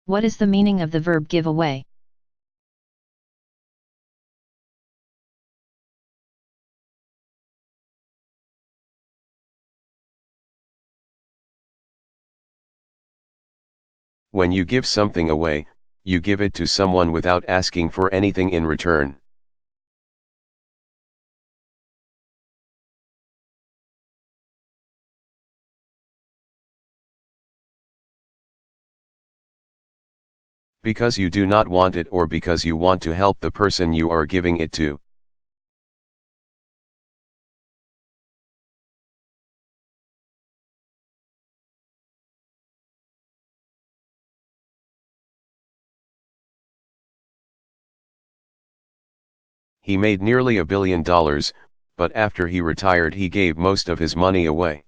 What is the meaning of the verb give away? When you give something away, you give it to someone without asking for anything in return. Because you do not want it or because you want to help the person you are giving it to. He made nearly $1 billion, but after he retired he gave most of his money away.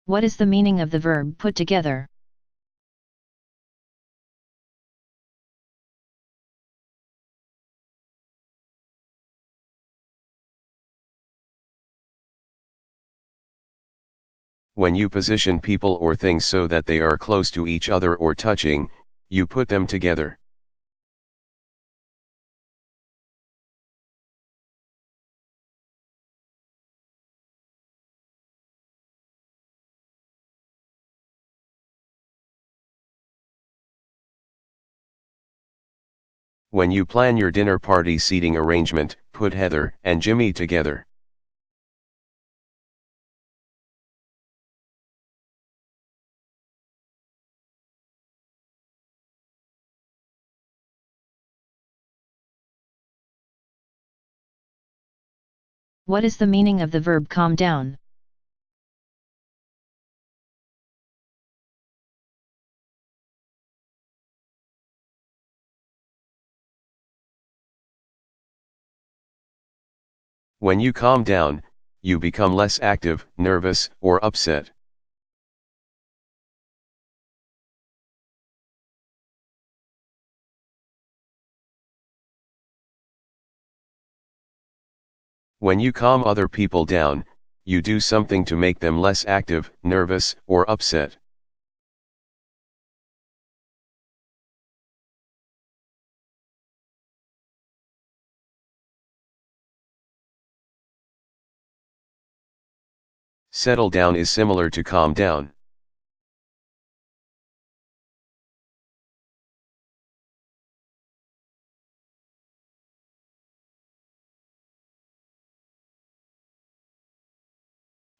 What is the meaning of the verb put together? When you position people or things so that they are close to each other or touching, you put them together. When you plan your dinner party seating arrangement, put Heather and Jimmy together. What is the meaning of the verb calm down? When you calm down, you become less active, nervous, or upset. When you calm other people down, you do something to make them less active, nervous, or upset. Settle down is similar to calm down.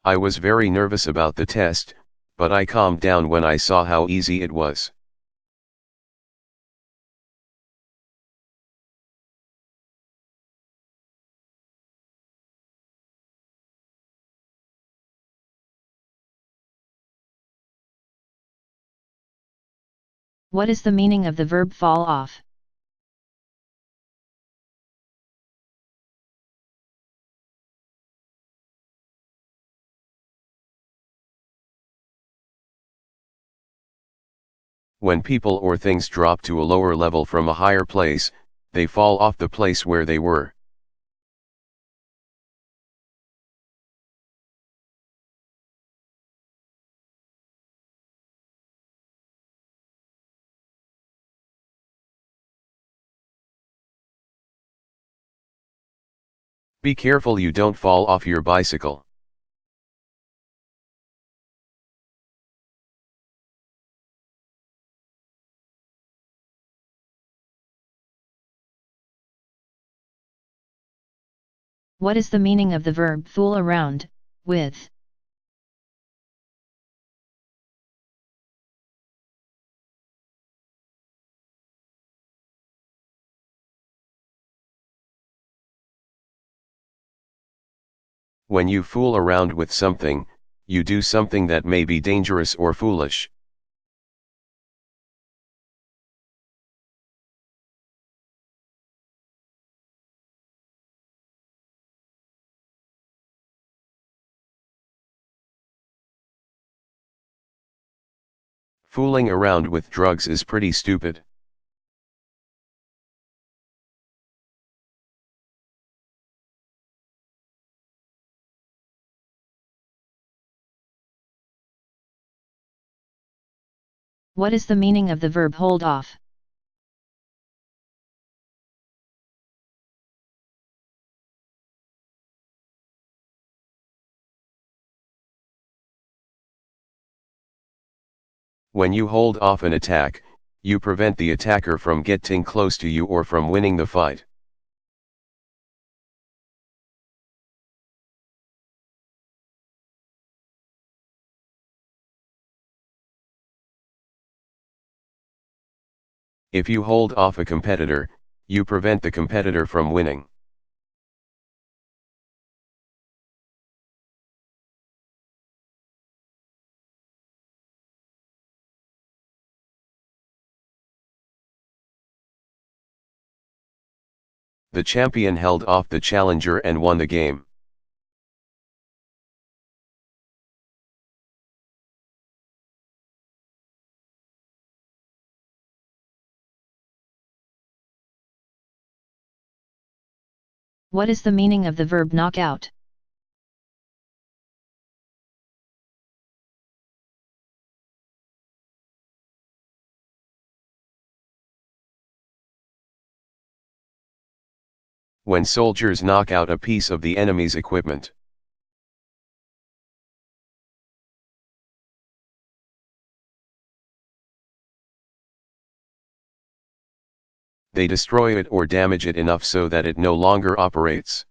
I was very nervous about the test, but I calmed down when I saw how easy it was. What is the meaning of the verb fall off? When people or things drop to a lower level from a higher place, they fall off the place where they were. Be careful you don't fall off your bicycle. What is the meaning of the verb fool around, with? When you fool around with something, you do something that may be dangerous or foolish. Fooling around with drugs is pretty stupid. What is the meaning of the verb hold off? When you hold off an attack, you prevent the attacker from getting close to you or from winning the fight. If you hold off a competitor, you prevent the competitor from winning. The champion held off the challenger and won the game. What is the meaning of the verb knock out? When soldiers knock out a piece of the enemy's equipment. They destroy it or damage it enough so that it no longer operates.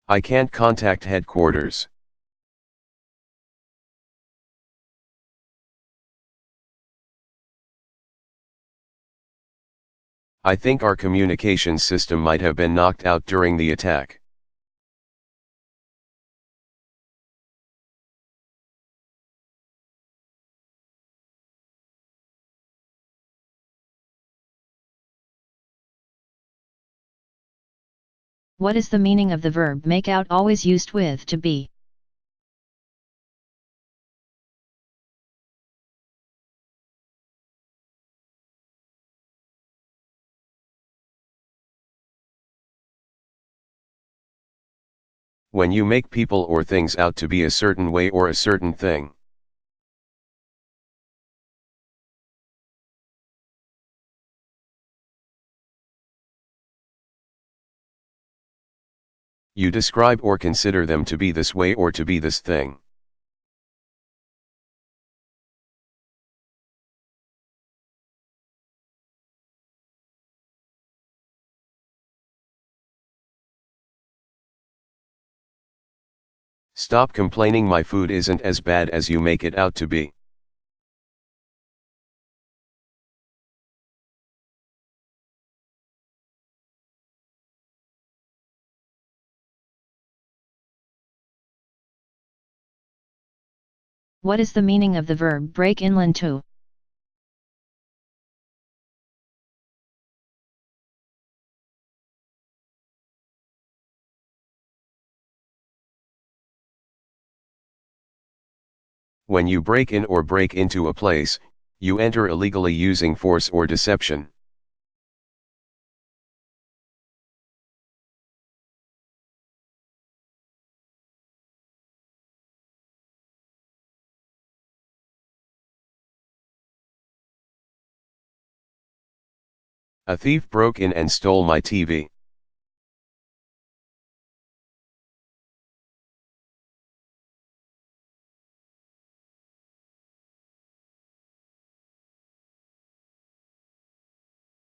I can't contact headquarters. I think our communication system might have been knocked out during the attack. What is the meaning of the verb make out always used with to be? When you make people or things out to be a certain way or a certain thing. You describe or consider them to be this way or to be this thing. Stop complaining, my food isn't as bad as you make it out to be. What is the meaning of the verb break inland to? When you break in or break into a place, you enter illegally using force or deception. A thief broke in and stole my TV.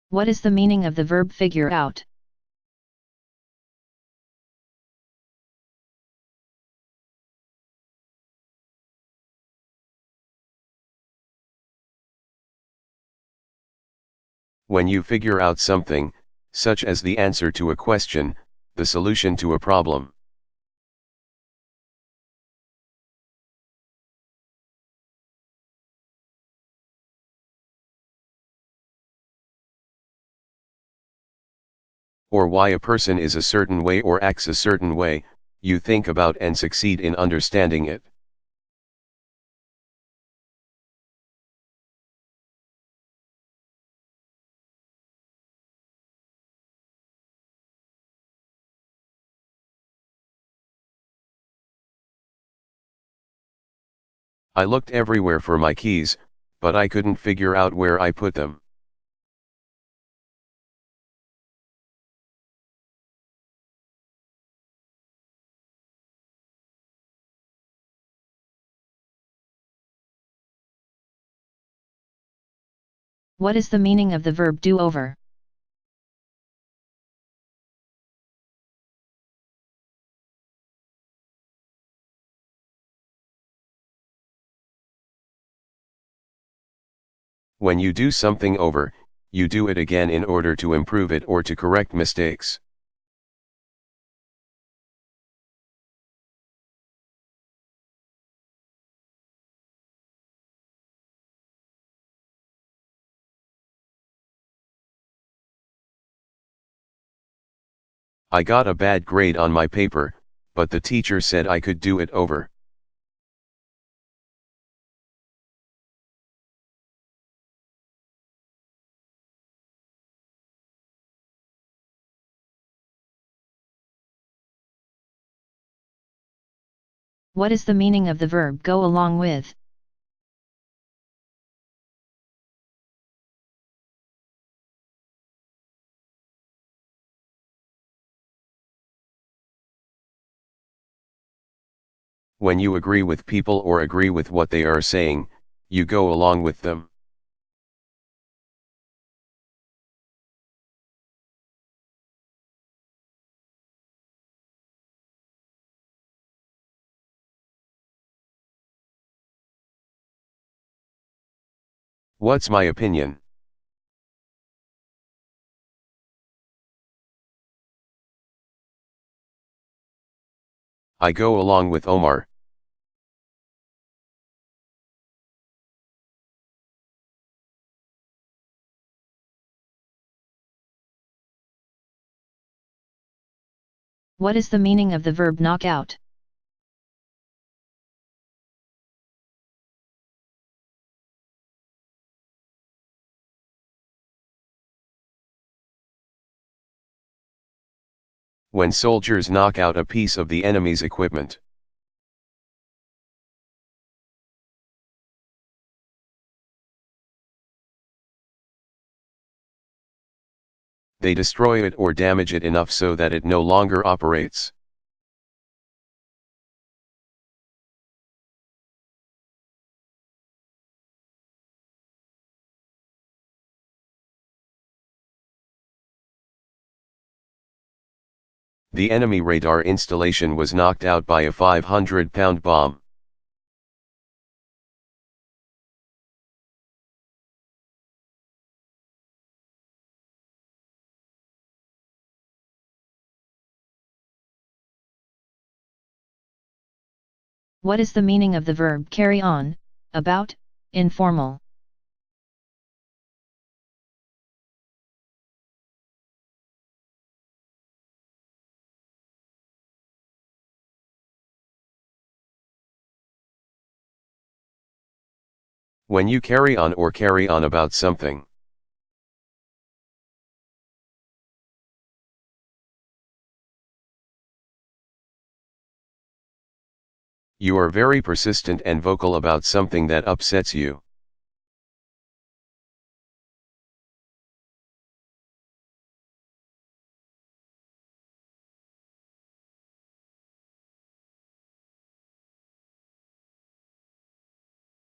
What is the meaning of the verb figure out? When you figure out something, such as the answer to a question, the solution to a problem. or why a person is a certain way or acts a certain way, you think about and succeed in understanding it. I looked everywhere for my keys, but I couldn't figure out where I put them. What is the meaning of the verb do over? When you do something over, you do it again in order to improve it or to correct mistakes. I got a bad grade on my paper, but the teacher said I could do it over. What is the meaning of the verb go along with? When you agree with people or agree with what they are saying, you go along with them. What's my opinion? I go along with Omar. What is the meaning of the verb knock out? When soldiers knock out a piece of the enemy's equipment. They destroy it or damage it enough so that it no longer operates. The enemy radar installation was knocked out by a 500-pound bomb. What is the meaning of the verb carry on, about, informal? When you carry on or carry on about something. You are very persistent and vocal about something that upsets you.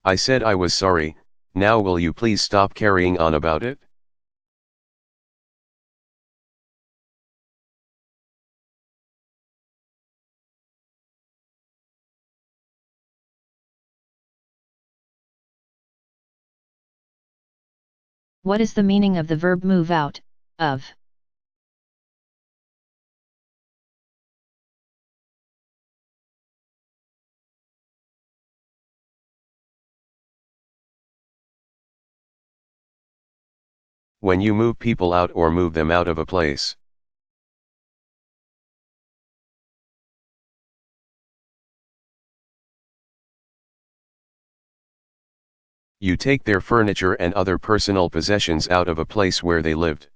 I said I was sorry, now will you please stop carrying on about it? What is the meaning of the verb move out, of? When you move people out or move them out of a place. You take their furniture and other personal possessions out of a place where they lived.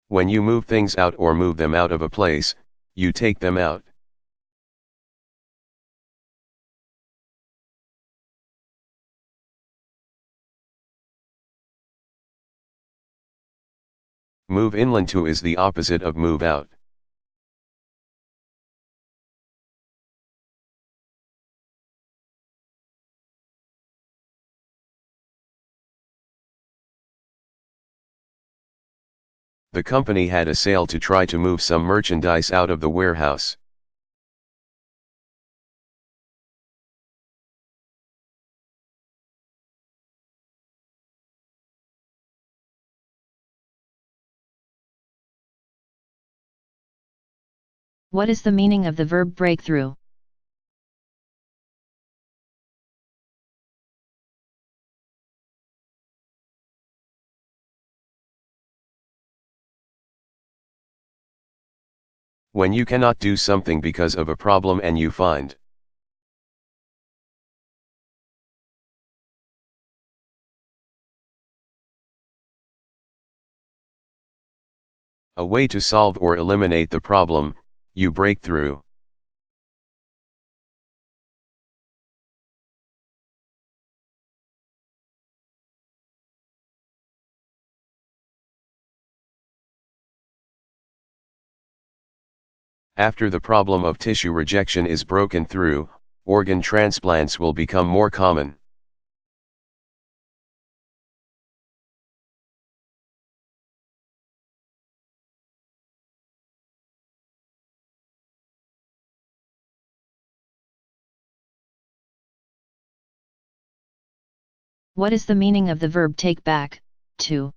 When you move things out or move them out of a place, you take them out. Move inland to is the opposite of move out. The company had a sale to try to move some merchandise out of the warehouse. What is the meaning of the verb breakthrough? When you cannot do something because of a problem and you find a way to solve or eliminate the problem, you break through. After the problem of tissue rejection is broken through, organ transplants will become more common. What is the meaning of the verb take back, to?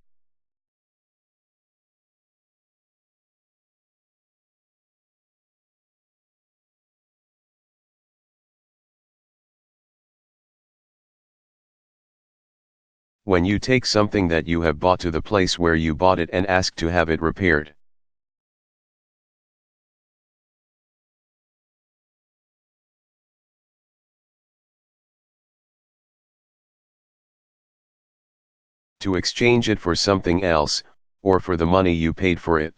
When you take something that you have bought to the place where you bought it and ask to have it repaired. To exchange it for something else, or for the money you paid for it.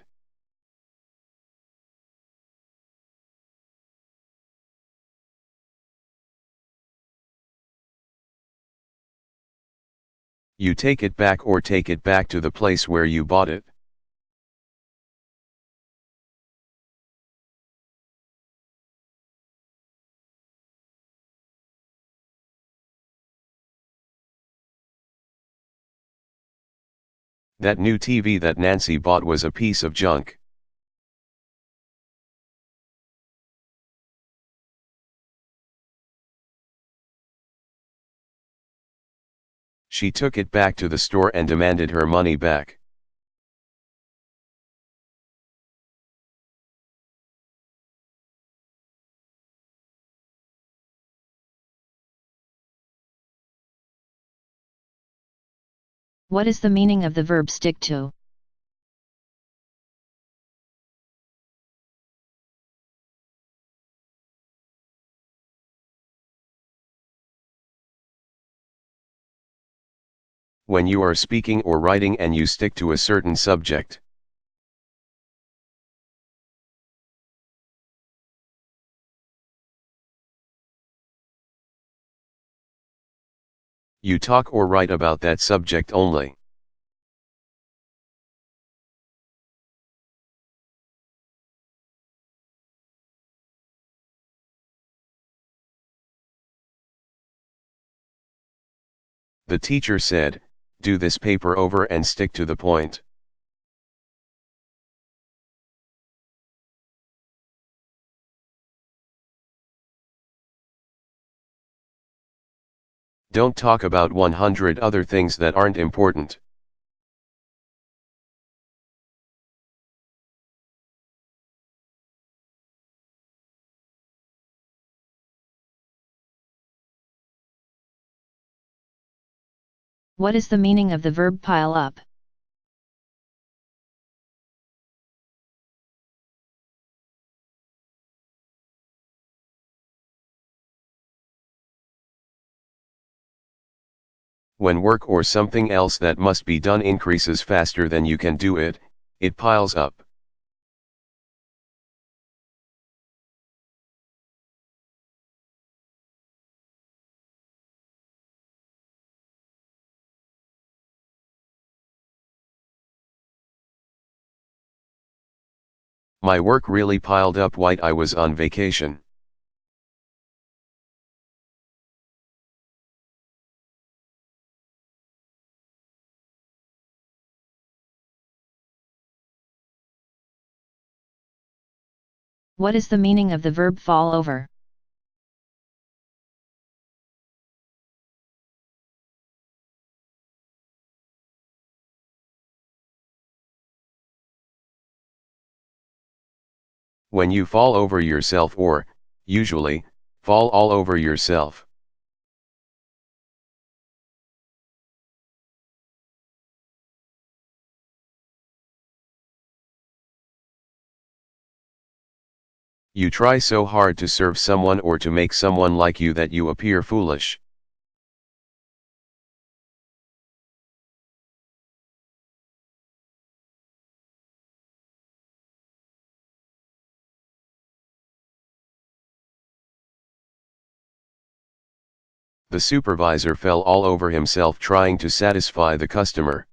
You take it back or take it back to the place where you bought it. That new TV that Nancy bought was a piece of junk. She took it back to the store and demanded her money back. What is the meaning of the verb stick to? When you are speaking or writing and you stick to a certain subject. You talk or write about that subject only. The teacher said, do this paper over and stick to the point. Don't talk about 100 other things that aren't important. What is the meaning of the verb pile up? When work or something else that must be done increases faster than you can do it, it piles up. My work really piled up while I was on vacation. What is the meaning of the verb fall over? When you fall over yourself or, usually, fall all over yourself. You try so hard to serve someone or to make someone like you that you appear foolish. The supervisor fell all over himself trying to satisfy the customer.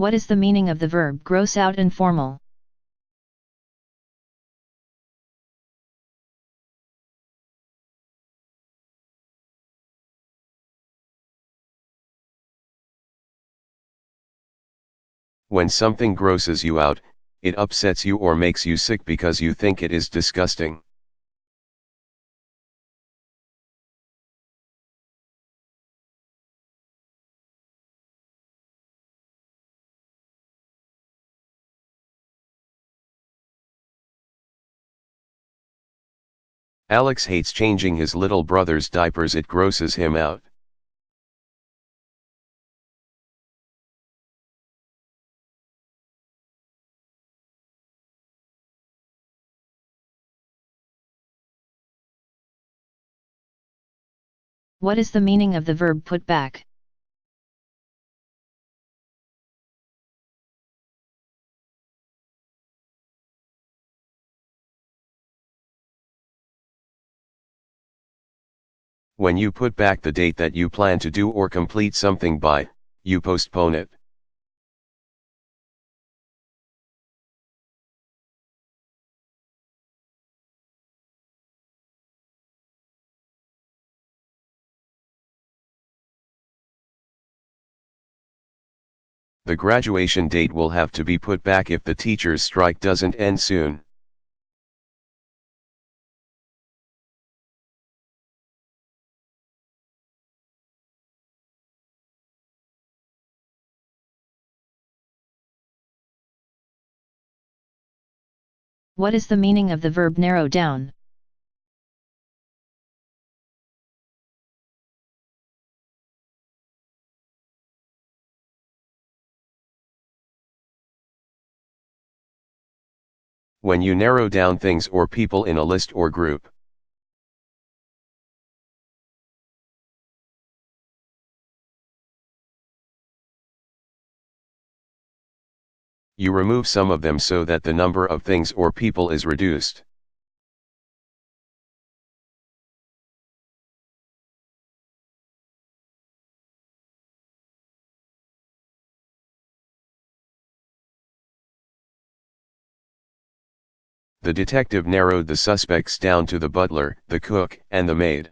What is the meaning of the verb gross out informal? When something grosses you out, it upsets you or makes you sick because you think it is disgusting. Alex hates changing his little brother's diapers, it grosses him out. What is the meaning of the verb put back? When you put back the date that you plan to do or complete something by, you postpone it. The graduation date will have to be put back if the teachers' strike doesn't end soon. What is the meaning of the verb narrow down? When you narrow down things or people in a list or group. You remove some of them so that the number of things or people is reduced. The detective narrowed the suspects down to the butler, the cook, and the maid.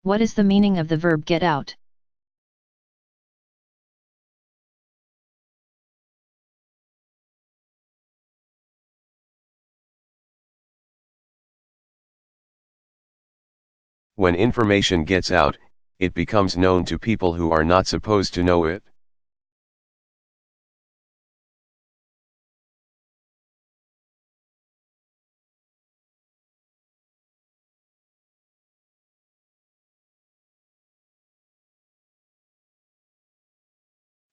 What is the meaning of the verb get out? When information gets out, it becomes known to people who are not supposed to know it.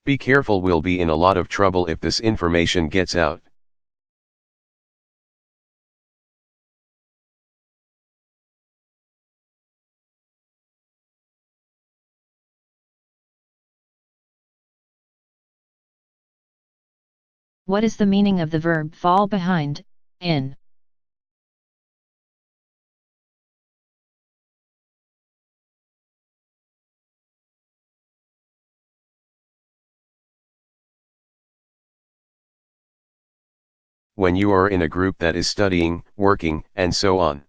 Be careful, we'll be in a lot of trouble if this information gets out. What is the meaning of the verb fall behind, in? When you are in a group that is studying, working, and so on.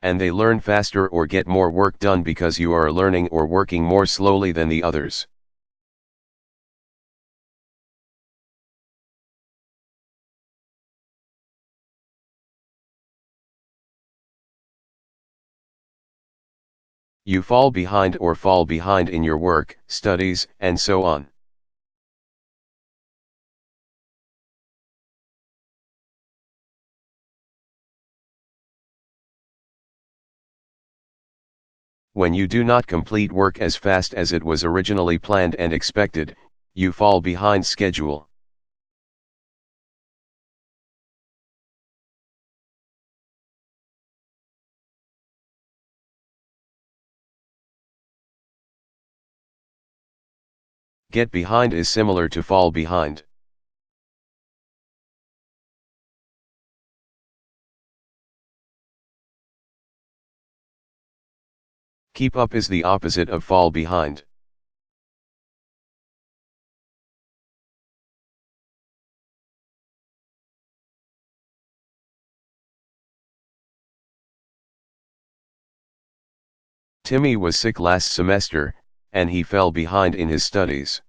And they learn faster or get more work done because you are learning or working more slowly than the others. You fall behind or fall behind in your work, studies, and so on. When you do not complete work as fast as it was originally planned and expected, you fall behind schedule. Get behind is similar to fall behind. Keep up is the opposite of fall behind. Timmy was sick last semester, and he fell behind in his studies.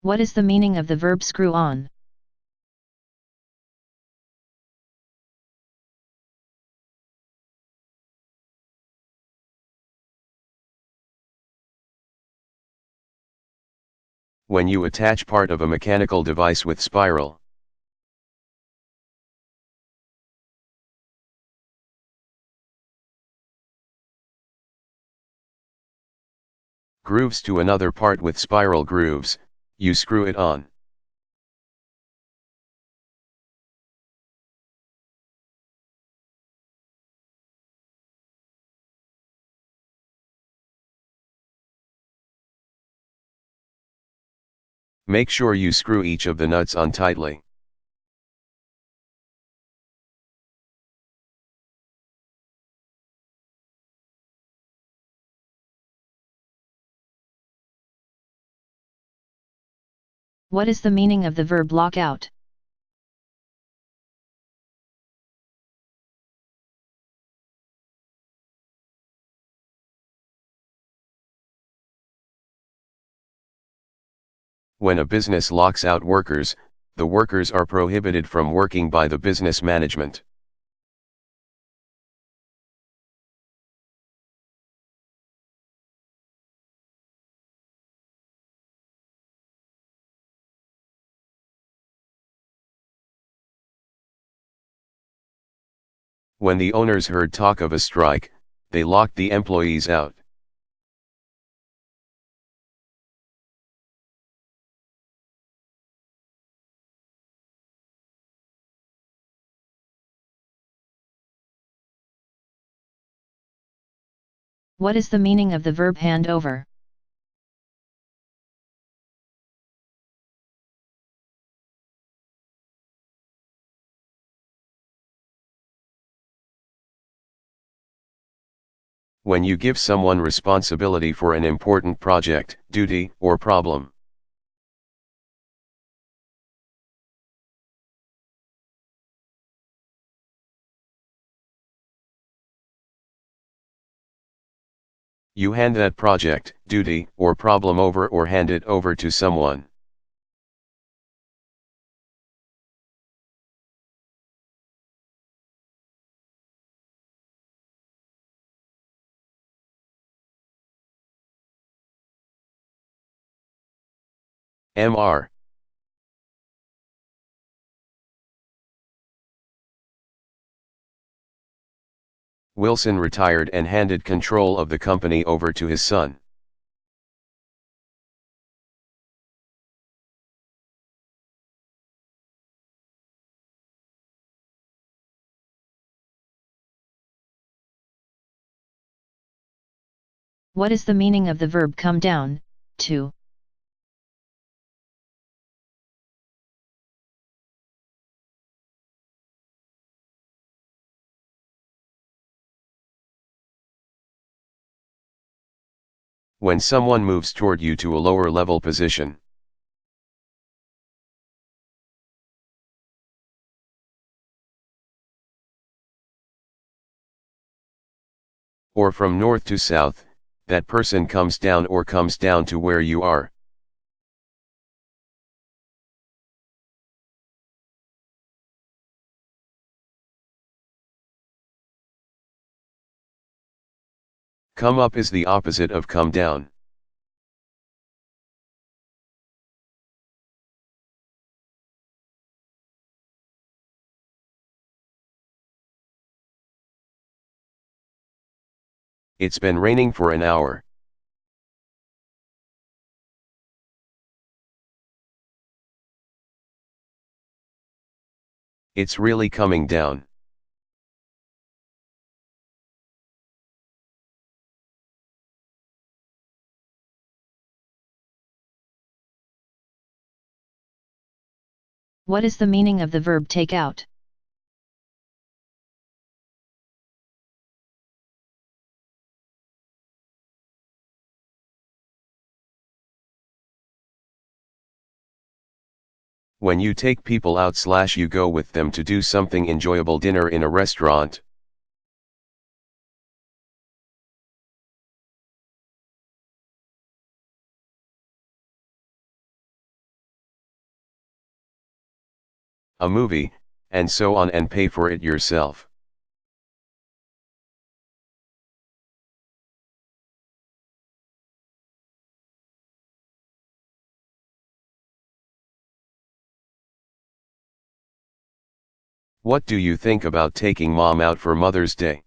What is the meaning of the verb screw on? When you attach part of a mechanical device with spiral. Grooves to another part with spiral grooves, you screw it on. Make sure you screw each of the nuts on tightly. What is the meaning of the verb lock out? When a business locks out workers, the workers are prohibited from working by the business management. When the owners heard talk of a strike, they locked the employees out. What is the meaning of the verb hand over? When you give someone responsibility for an important project, duty, or problem. You hand that project, duty, or problem over or hand it over to someone. Mr. Wilson retired and handed control of the company over to his son. What is the meaning of the verb come down, to? When someone moves toward you to a lower level position. Or from north to south, that person comes down or comes down to where you are. Come up is the opposite of come down. It's been raining for an hour. It's really coming down. What is the meaning of the verb take out? When you take people out / you go with them to do something enjoyable, dinner in a restaurant. A movie, and so on, and pay for it yourself. What do you think about taking mom out for Mother's Day?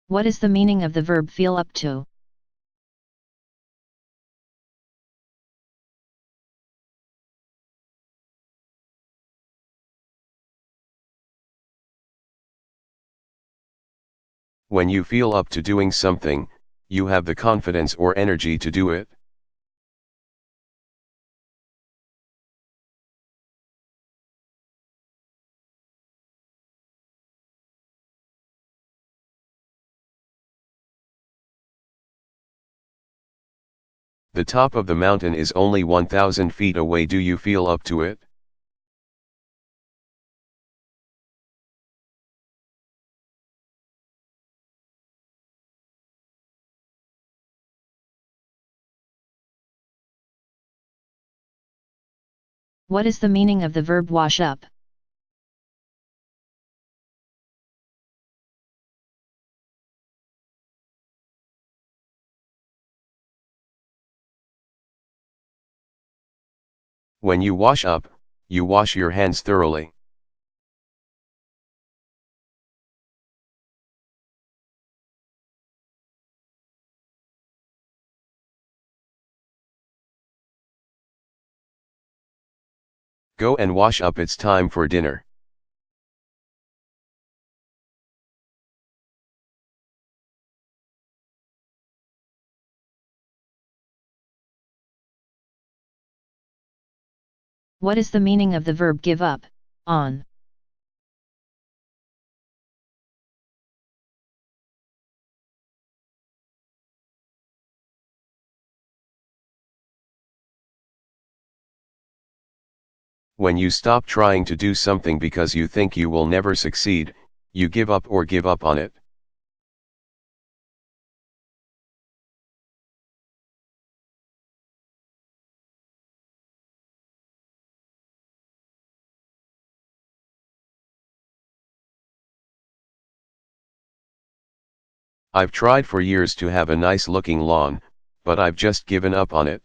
What is the meaning of the verb feel up to? When you feel up to doing something, you have the confidence or energy to do it. The top of the mountain is only 1,000 feet away. Do you feel up to it? What is the meaning of the verb wash up? When you wash up, you wash your hands thoroughly. Go and wash up, it's time for dinner. What is the meaning of the verb give up, on? When you stop trying to do something because you think you will never succeed, you give up or give up on it. I've tried for years to have a nice looking lawn, but I've just given up on it.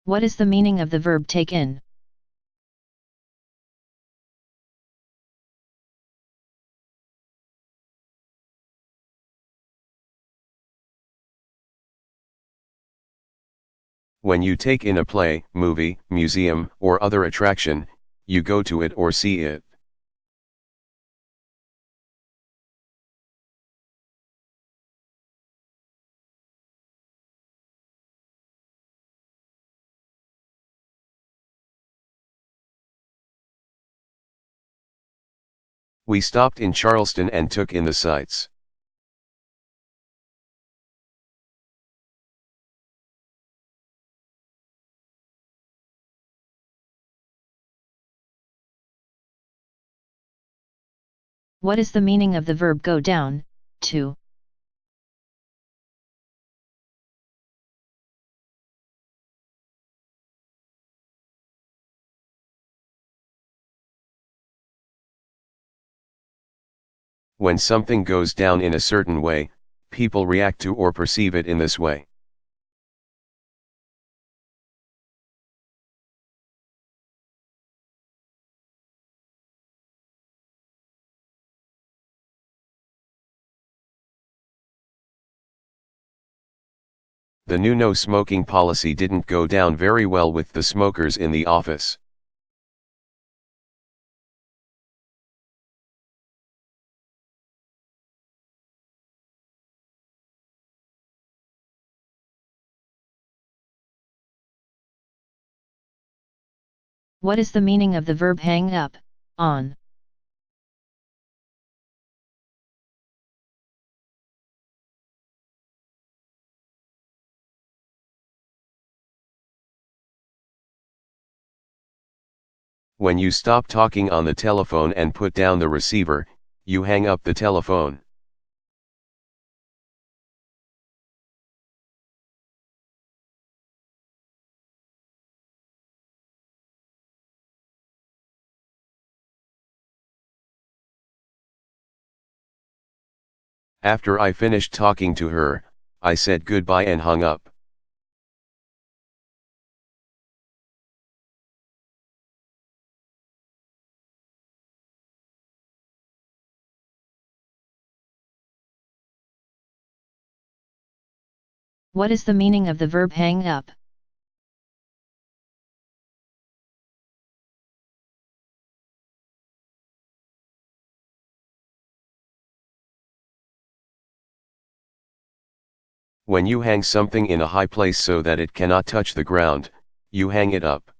What is the meaning of the verb take in? When you take in a play, movie, museum, or other attraction, you go to it or see it. We stopped in Charleston and took in the sights. What is the meaning of the verb go down, to? When something goes down in a certain way, people react to or perceive it in this way. The new no smoking policy didn't go down very well with the smokers in the office. What is the meaning of the verb hang up, on? When you stop talking on the telephone and put down the receiver, you hang up the telephone. After I finished talking to her, I said goodbye and hung up. What is the meaning of the verb hang up? When you hang something in a high place so that it cannot touch the ground, you hang it up.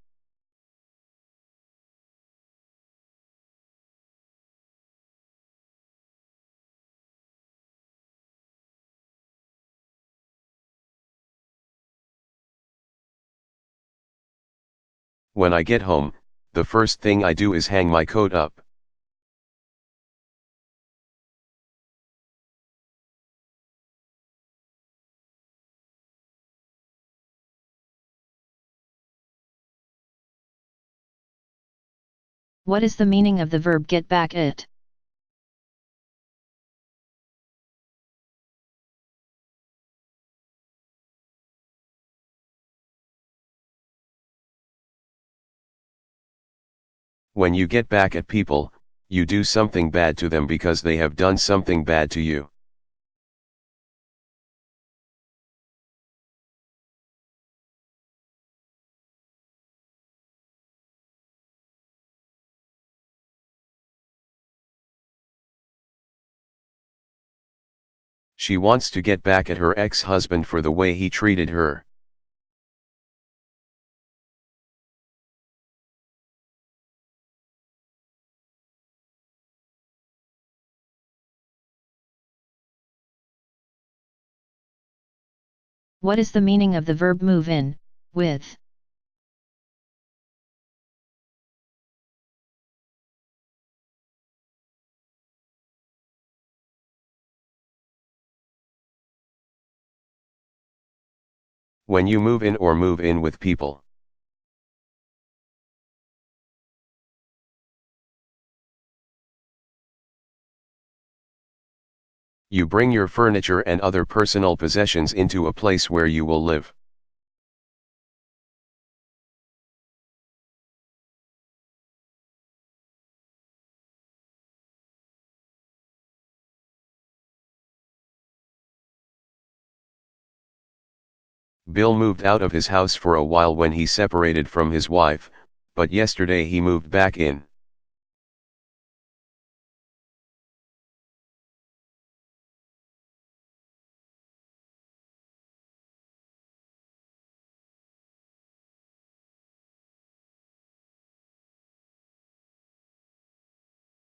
When I get home, the first thing I do is hang my coat up. What is the meaning of the verb get back at? When you get back at people, you do something bad to them because they have done something bad to you. She wants to get back at her ex-husband for the way he treated her. What is the meaning of the verb move in, with? When you move in or move in with people. You bring your furniture and other personal possessions into a place where you will live. Bill moved out of his house for a while when he separated from his wife, but yesterday he moved back in.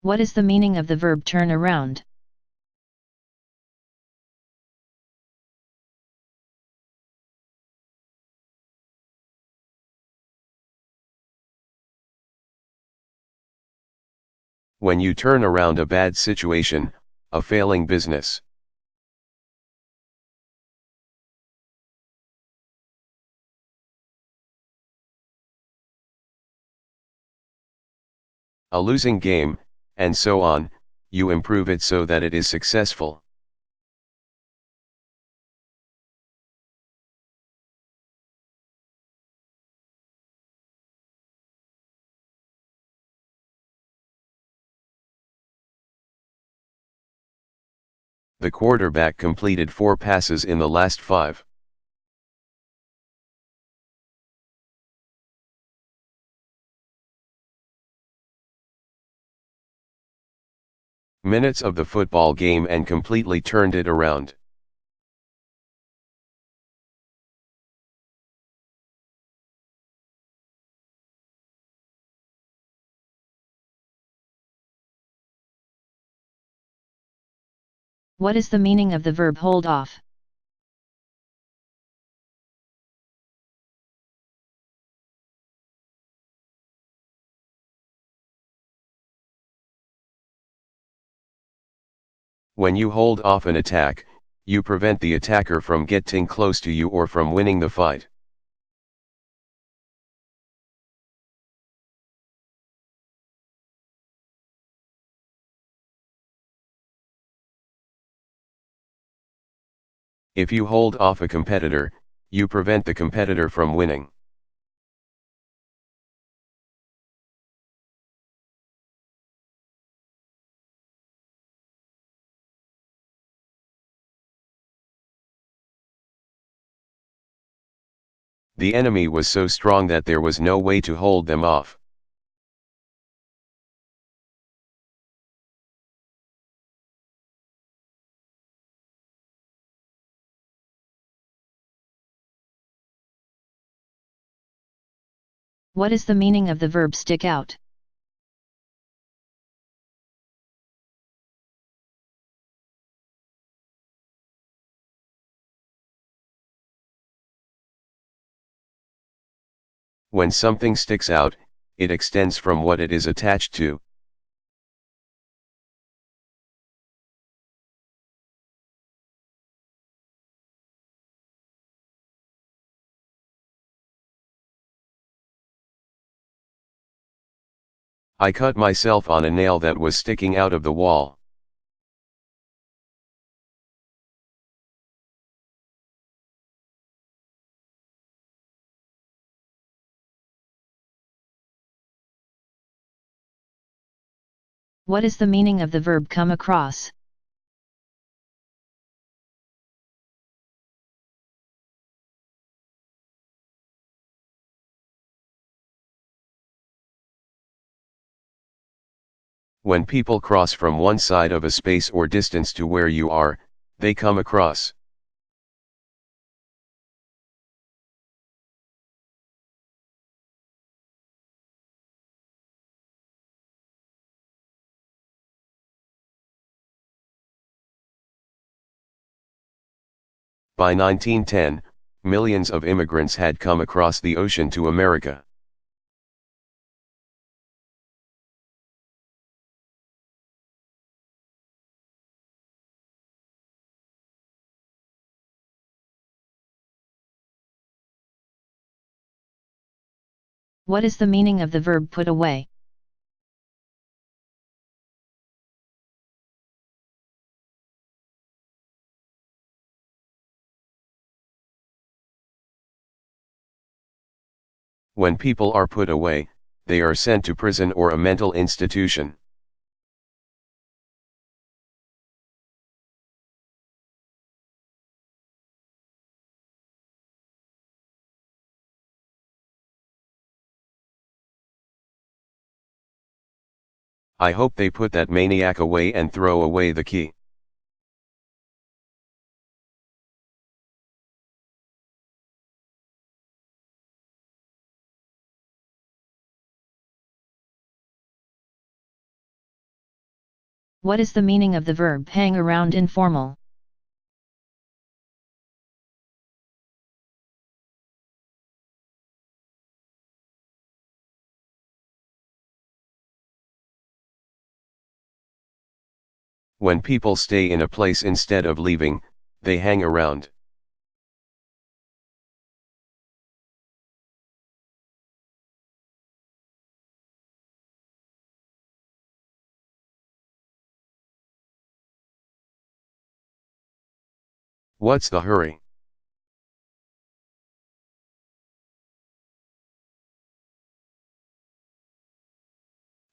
What is the meaning of the verb turn around? When you turn around a bad situation, a failing business. A losing game, and so on, you improve it so that it is successful. The quarterback completed 4 passes in the last 5 minutes of the football game and completely turned it around. What is the meaning of the verb hold off? When you hold off an attack, you prevent the attacker from getting close to you or from winning the fight. If you hold off a competitor, you prevent the competitor from winning. The enemy was so strong that there was no way to hold them off. What is the meaning of the verb stick out? When something sticks out, it extends from what it is attached to. I cut myself on a nail that was sticking out of the wall. What is the meaning of the verb come across? When people cross from one side of a space or distance to where you are, they come across. By 1910, millions of immigrants had come across the ocean to America. What is the meaning of the verb put away? When people are put away, they are sent to prison or a mental institution. I hope they put that maniac away and throw away the key. What is the meaning of the verb hang around informal? When people stay in a place instead of leaving, they hang around. What's the hurry?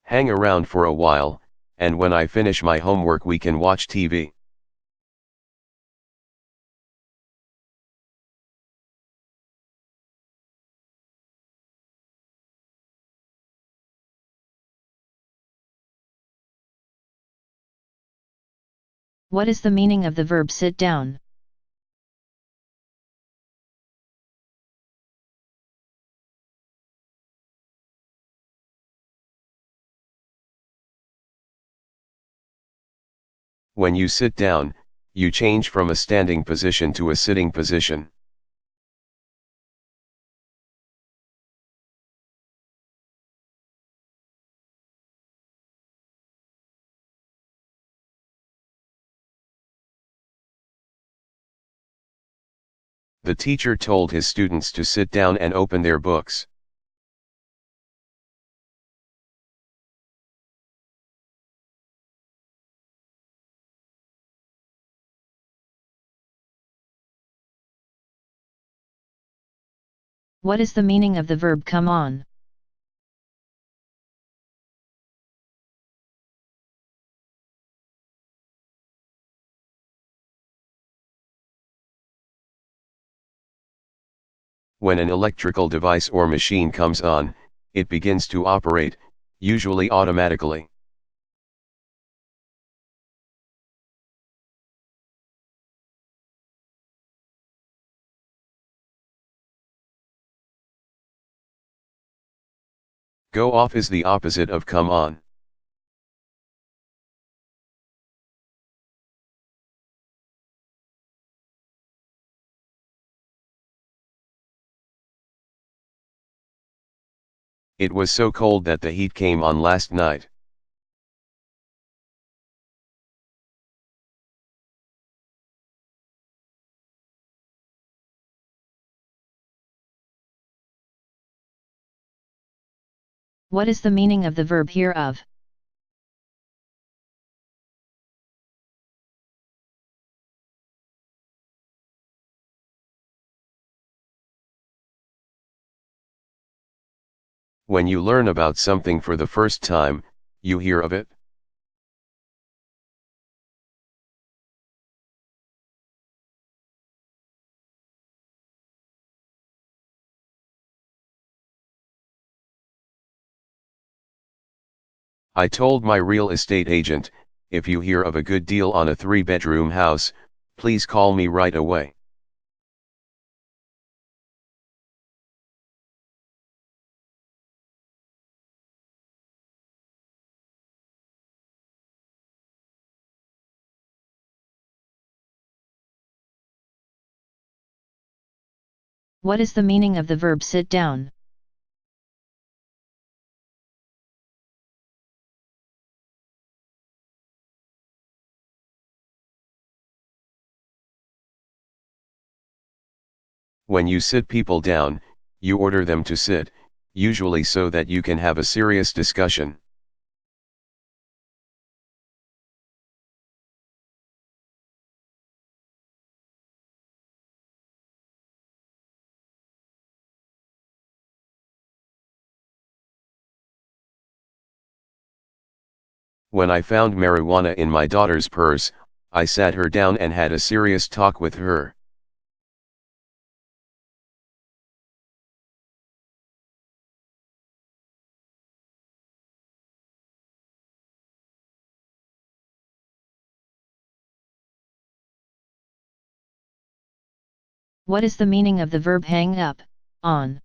Hang around for a while, and when I finish my homework we can watch TV. What is the meaning of the verb sit down? When you sit down, you change from a standing position to a sitting position. The teacher told his students to sit down and open their books. What is the meaning of the verb come on? When an electrical device or machine comes on, it begins to operate, usually automatically. Go off is the opposite of come on. It was so cold that the heat came on last night. What is the meaning of the verb hear of? When you learn about something for the first time, you hear of it. I told my real estate agent, if you hear of a good deal on a 3-bedroom house, please call me right away. What is the meaning of the verb sit down? When you sit people down, you order them to sit, usually so that you can have a serious discussion. When I found marijuana in my daughter's purse, I sat her down and had a serious talk with her. What is the meaning of the verb hang up, on?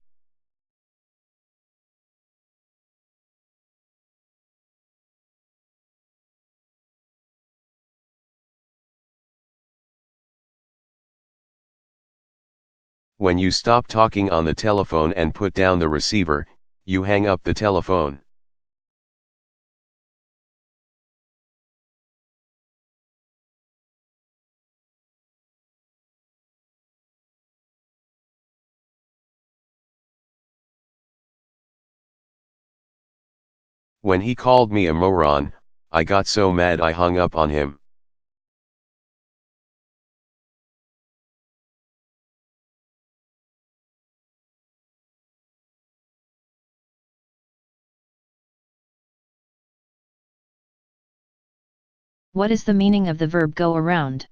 When you stop talking on the telephone and put down the receiver, you hang up the telephone. When he called me a moron, I got so mad I hung up on him. What is the meaning of the verb go around?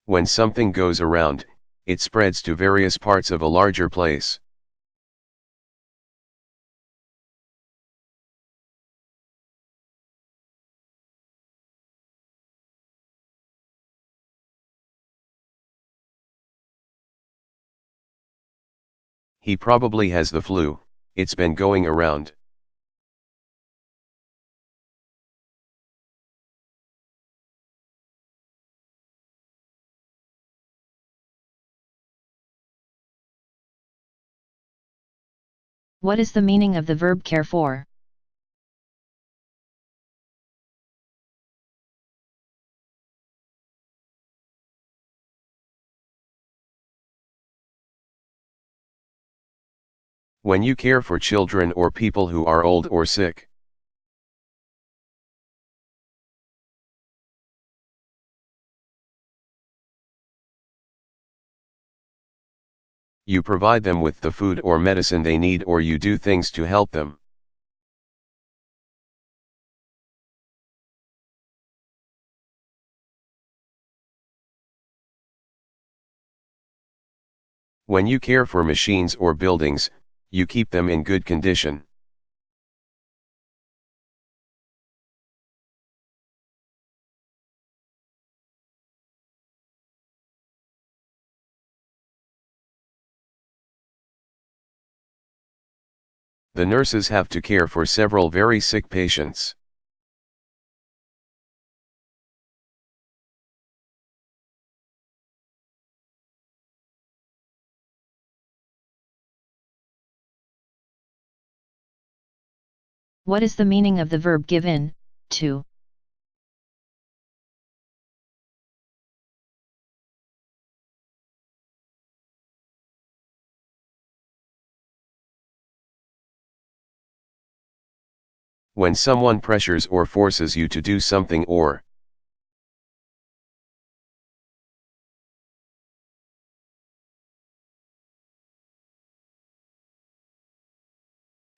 When something goes around, it spreads to various parts of a larger place. He probably has the flu, it's been going around. What is the meaning of the verb care for? When you care for children or people who are old or sick. You provide them with the food or medicine they need, or you do things to help them. When you care for machines or buildings, you keep them in good condition. The nurses have to care for several very sick patients. What is the meaning of the verb give in, to? When someone pressures or forces you to do something or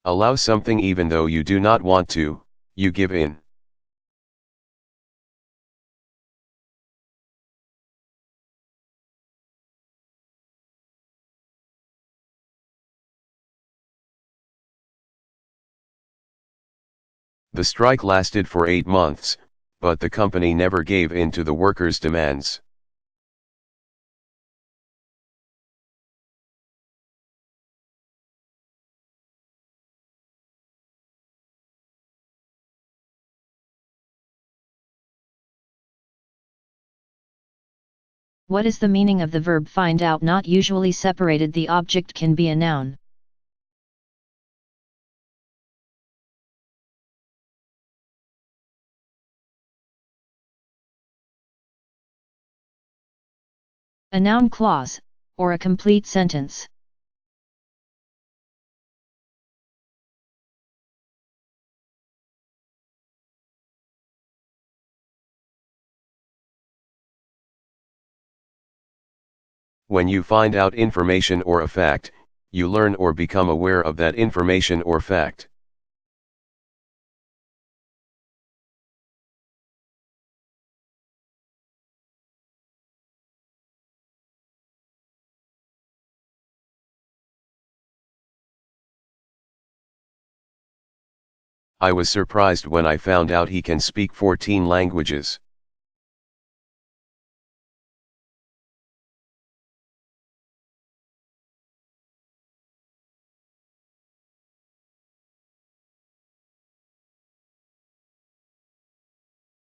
allow something even though you do not want to, you give in. The strike lasted for 8 months, but the company never gave in to the workers' demands. What is the meaning of the verb find out, not usually separated? The object can be a noun. A noun clause, or a complete sentence. When you find out information or a fact, you learn or become aware of that information or fact. I was surprised when I found out he can speak 14 languages.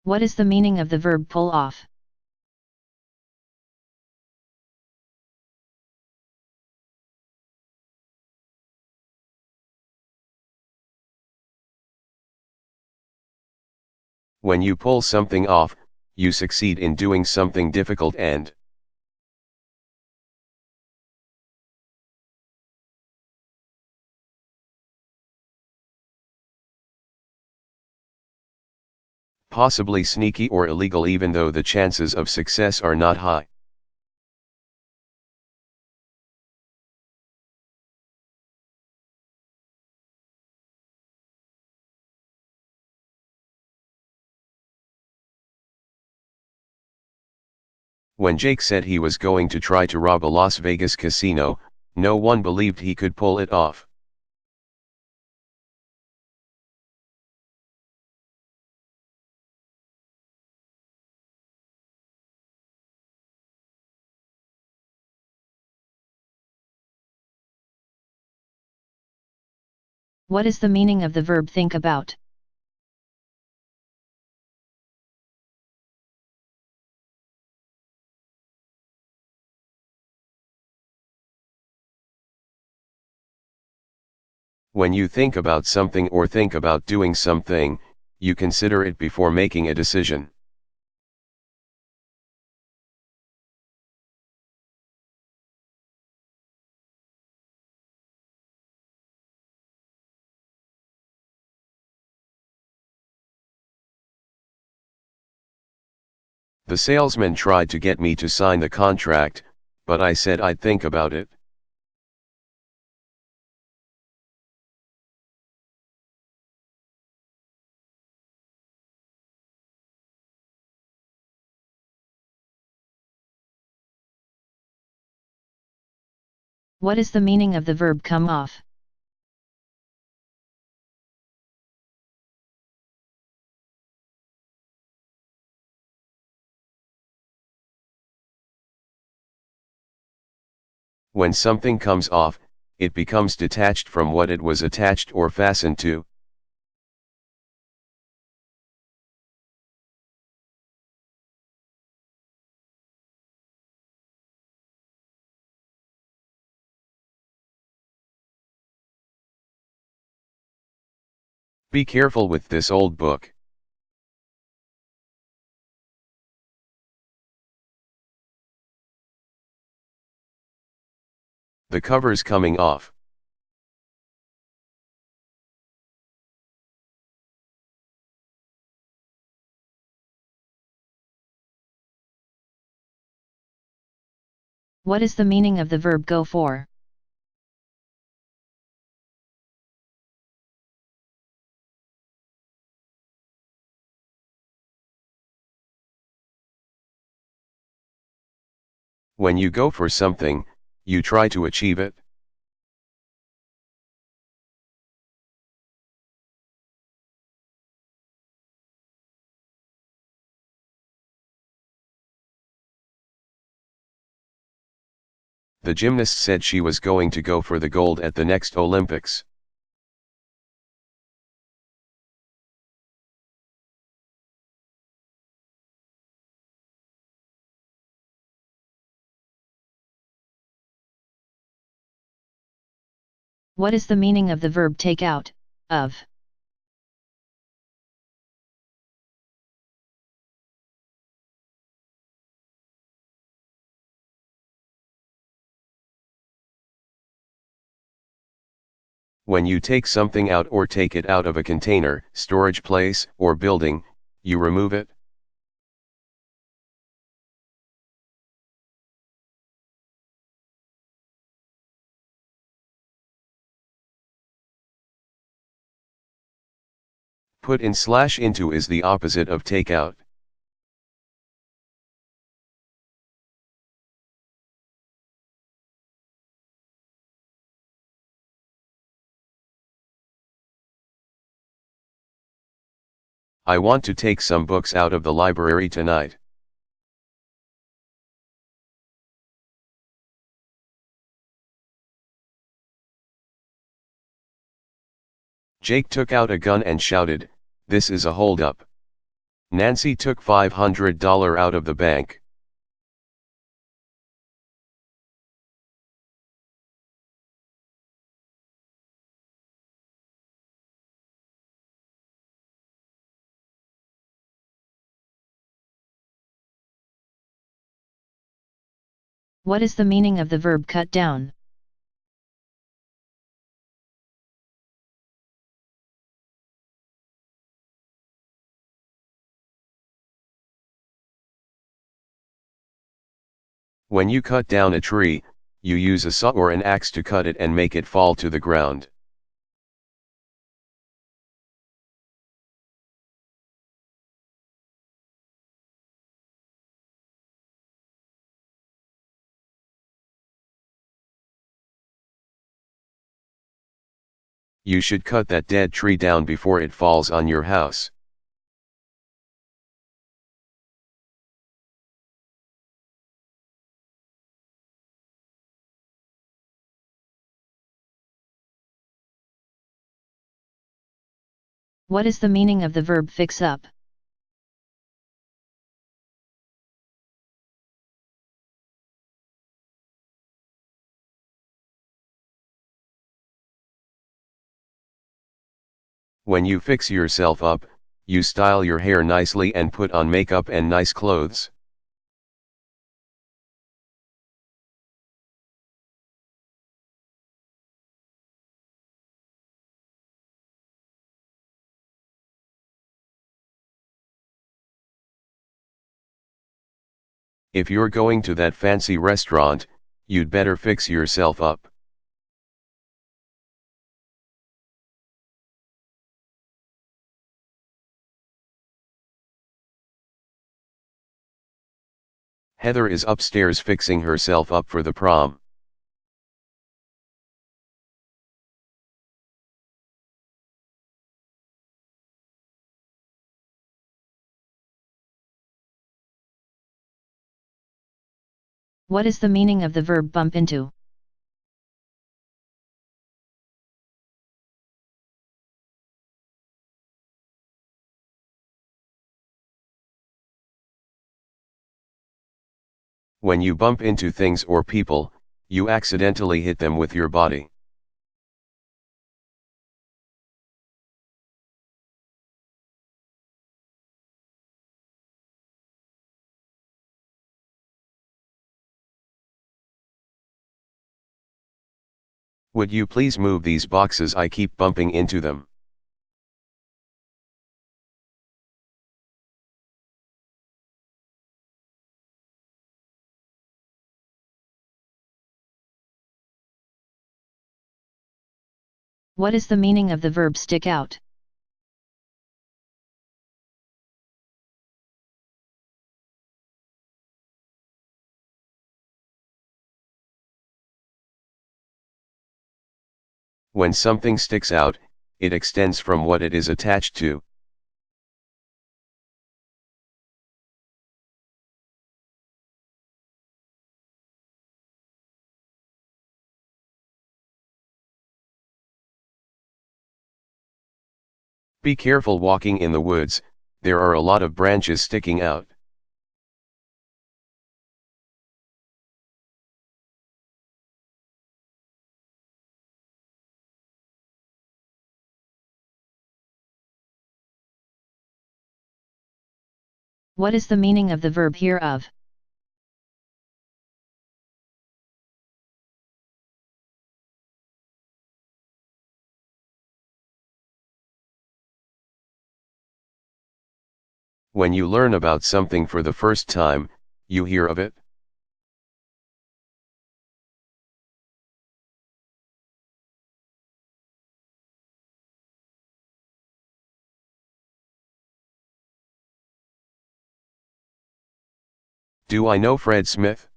What is the meaning of the verb pull off? When you pull something off, you succeed in doing something difficult and possibly sneaky or illegal, even though the chances of success are not high. When Jake said he was going to try to rob a Las Vegas casino, no one believed he could pull it off. What is the meaning of the verb think about? When you think about something or think about doing something, you consider it before making a decision. The salesman tried to get me to sign the contract, but I said I'd think about it. What is the meaning of the verb come off? When something comes off, it becomes detached from what it was attached or fastened to. Be careful with this old book. The cover's coming off. What is the meaning of the verb go for? When you go for something, you try to achieve it. The gymnast said she was going to go for the gold at the next Olympics. What is the meaning of the verb take out, of? When you take something out or take it out of a container, storage place, or building, you remove it. Put in/into is the opposite of take out. I want to take some books out of the library tonight. Jake took out a gun and shouted, "This is a holdup." Nancy took $500 out of the bank. What is the meaning of the verb cut down? When you cut down a tree, you use a saw or an axe to cut it and make it fall to the ground. You should cut that dead tree down before it falls on your house. What is the meaning of the verb fix up? When you fix yourself up, you style your hair nicely and put on makeup and nice clothes. If you're going to that fancy restaurant, you'd better fix yourself up. Heather is upstairs fixing herself up for the prom. What is the meaning of the verb bump into? When you bump into things or people, you accidentally hit them with your body. Would you please move these boxes? I keep bumping into them. What is the meaning of the verb stick out? When something sticks out, it extends from what it is attached to. Be careful walking in the woods, there are a lot of branches sticking out. What is the meaning of the verb hear of? When you learn about something for the first time, you hear of it. Do I know Fred Smith?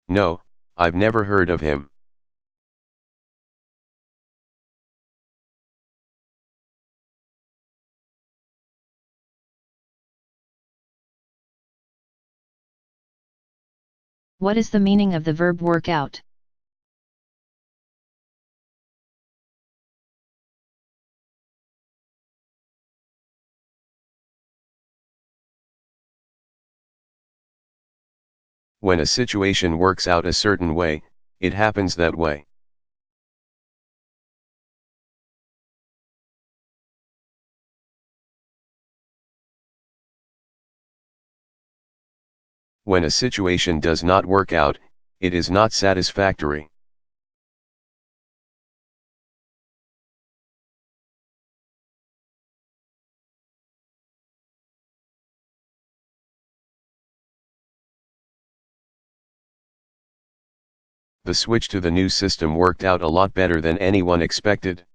No, I've never heard of him. What is the meaning of the verb work out? When a situation works out a certain way, it happens that way. When a situation does not work out, it is not satisfactory. The switch to the new system worked out a lot better than anyone expected.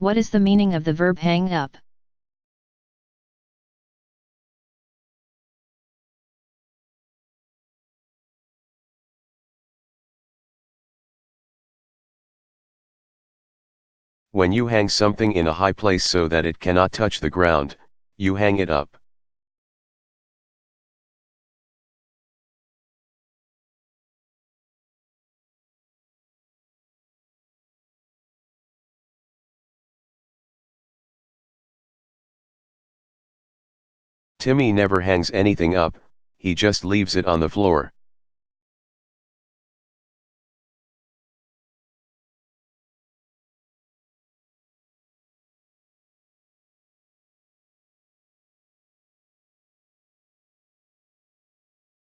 What is the meaning of the verb hang up? When you hang something in a high place so that it cannot touch the ground, you hang it up. Timmy never hangs anything up, he just leaves it on the floor.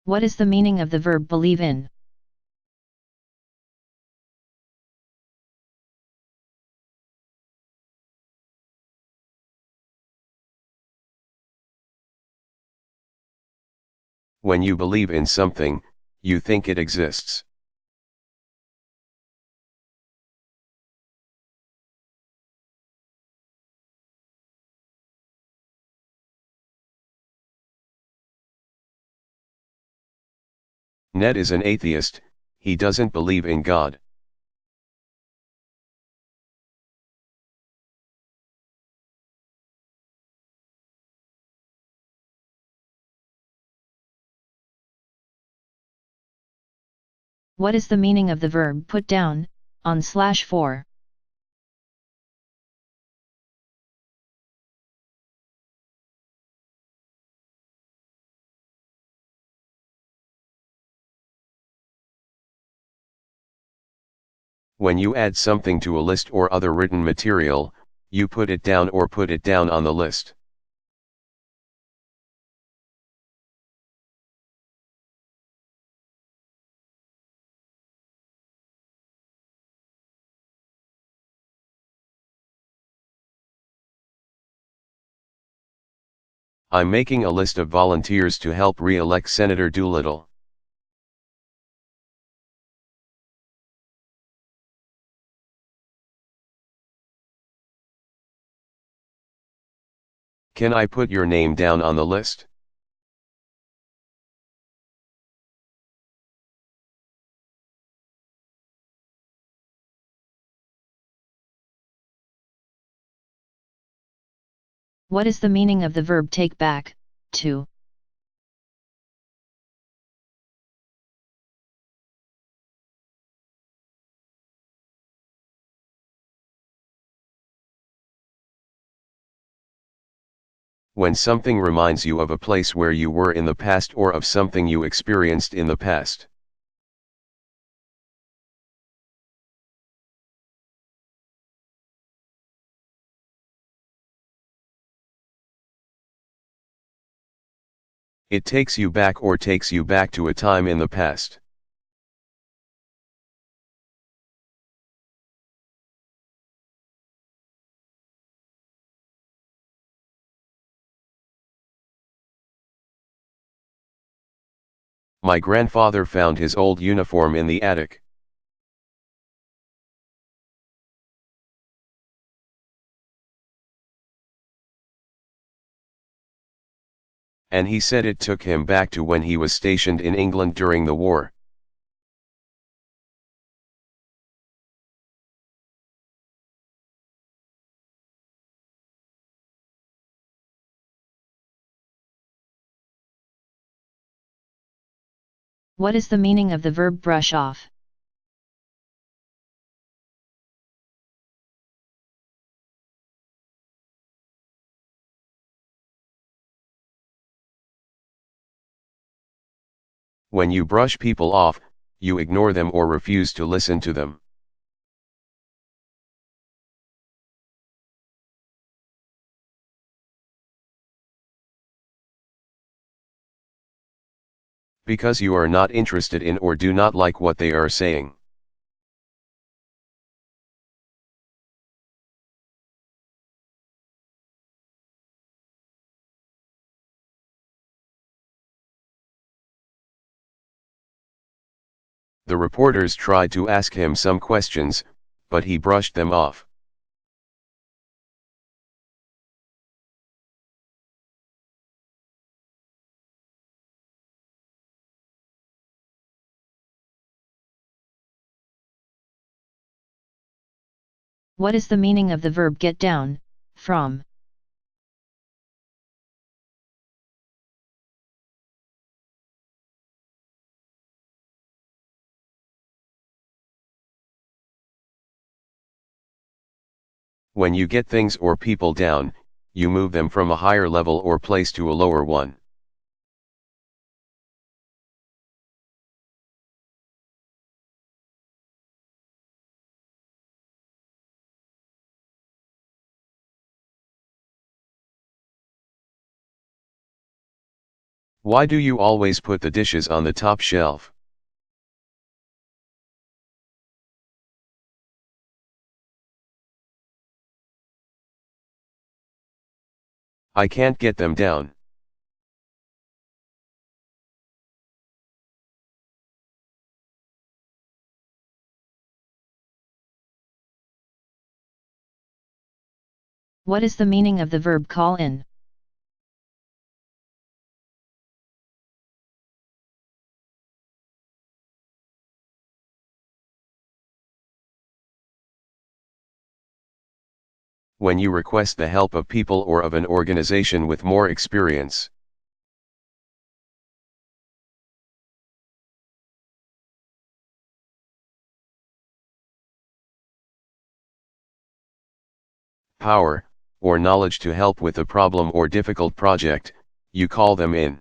What is the meaning of the verb believe in? When you believe in something, you think it exists. Ned is an atheist, he doesn't believe in God. What is the meaning of the verb put down, on/for? When you add something to a list or other written material, you put it down or put it down on the list. I'm making a list of volunteers to help re-elect Senator Doolittle. Can I put your name down on the list? What is the meaning of the verb take back, to? When something reminds you of a place where you were in the past or of something you experienced in the past. It takes you back or takes you back to a time in the past. My grandfather found his old uniform in the attic. And he said it took him back to when he was stationed in England during the war. What is the meaning of the verb brush off? When you brush people off, you ignore them or refuse to listen to them. Because you are not interested in or do not like what they are saying. The reporters tried to ask him some questions, but he brushed them off. What is the meaning of the verb get down, from? When you get things or people down, you move them from a higher level or place to a lower one. Why do you always put the dishes on the top shelf? I can't get them down. What is the meaning of the verb call in? When you request the help of people or of an organization with more experience. Power, or knowledge to help with a problem or difficult project, you call them in.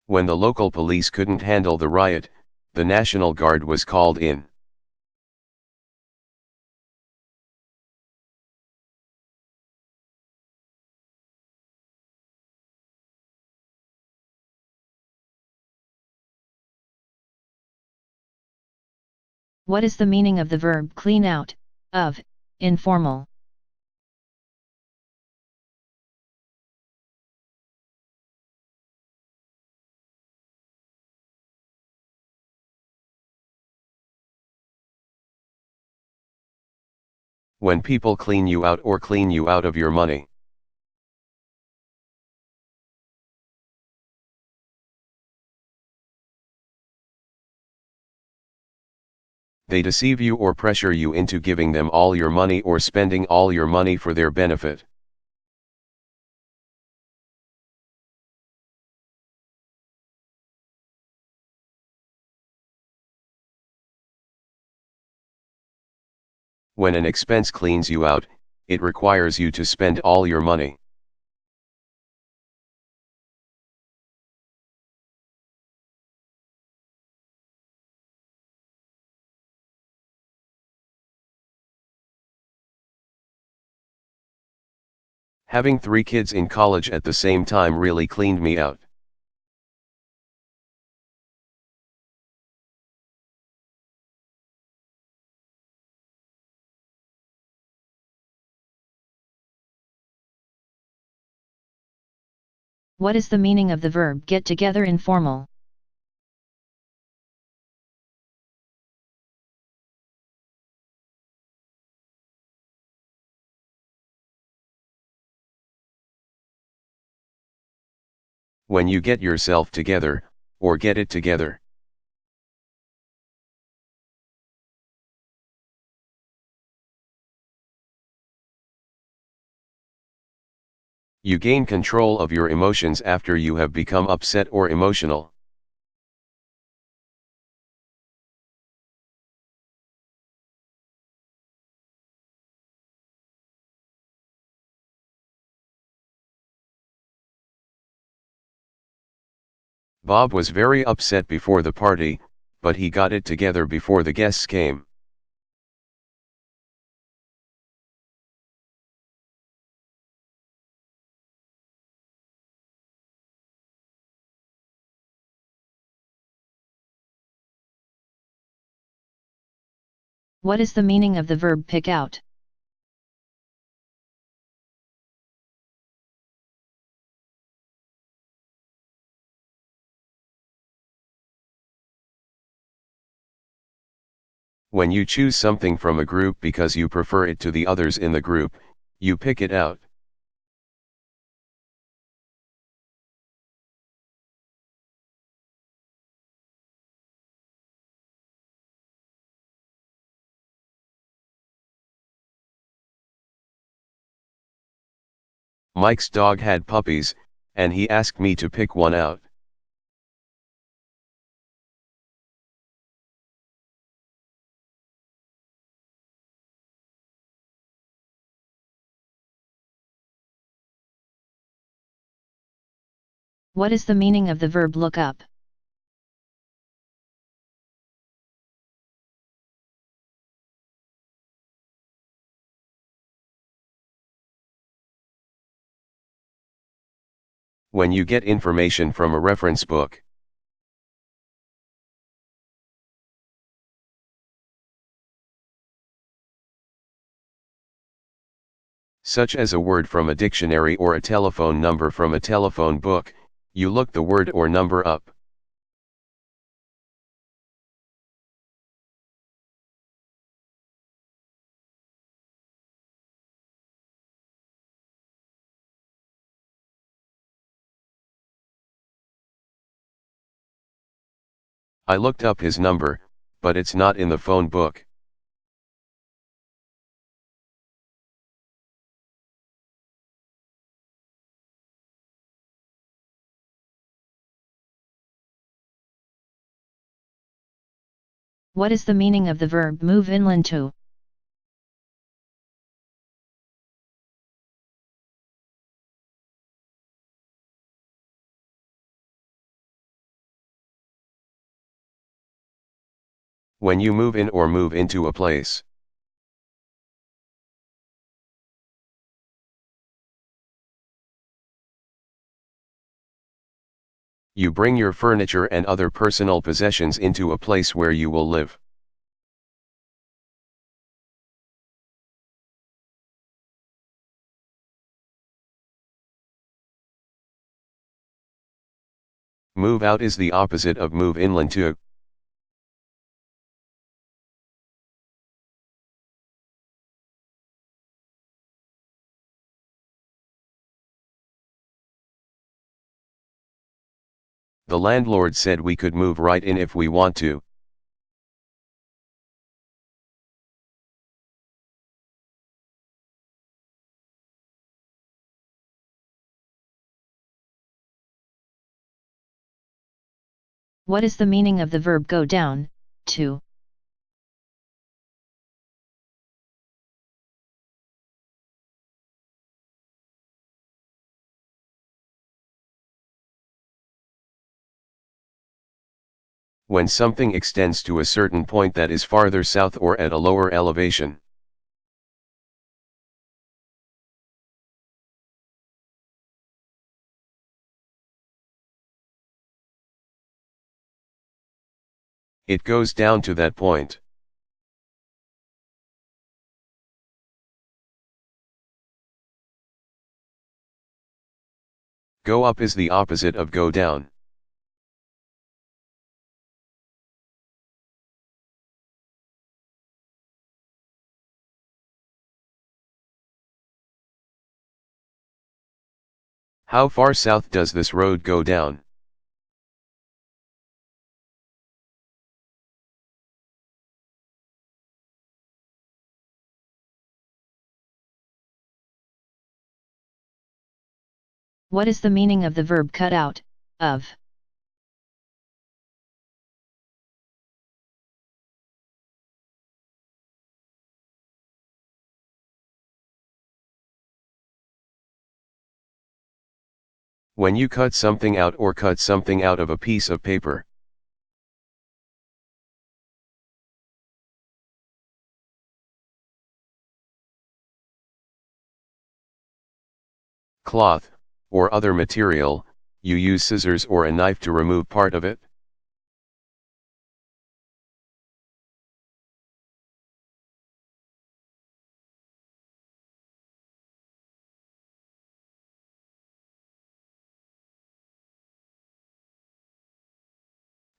When the local police couldn't handle the riot, the National Guard was called in. What is the meaning of the verb clean out, of, informal? When people clean you out or clean you out of your money. They deceive you or pressure you into giving them all your money or spending all your money for their benefit. When an expense cleans you out, it requires you to spend all your money. Having 3 kids in college at the same time really cleaned me out. What is the meaning of the verb get together in formal? When you get yourself together, or get it together. You gain control of your emotions after you have become upset or emotional. Bob was very upset before the party, but he got it together before the guests came. What is the meaning of the verb pick out? When you choose something from a group because you prefer it to the others in the group, you pick it out. Mike's dog had puppies, and he asked me to pick one out. What is the meaning of the verb look up? When you get information from a reference book. Such as a word from a dictionary or a telephone number from a telephone book, you look the word or number up. I looked up his number, but it's not in the phone book. What is the meaning of the verb move inland to? When you move in or move into a place. You bring your furniture and other personal possessions into a place where you will live. Move out is the opposite of move inland to. The landlord said we could move right in if we want to. What is the meaning of the verb go down, to? When something extends to a certain point that is farther south or at a lower elevation. It goes down to that point. Go up is the opposite of go down. How far south does this road go down? What is the meaning of the verb cut out, of? When you cut something out or cut something out of a piece of paper. Cloth, or other material, you use scissors or a knife to remove part of it.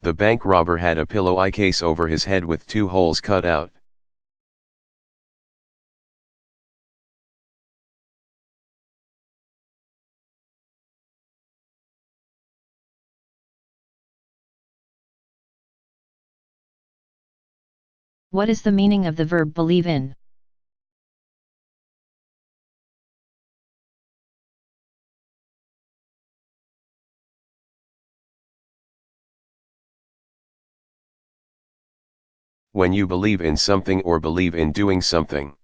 The bank robber had a pillow case over his head with 2 holes cut out. What is the meaning of the verb believe in? When you believe in something or believe in doing something.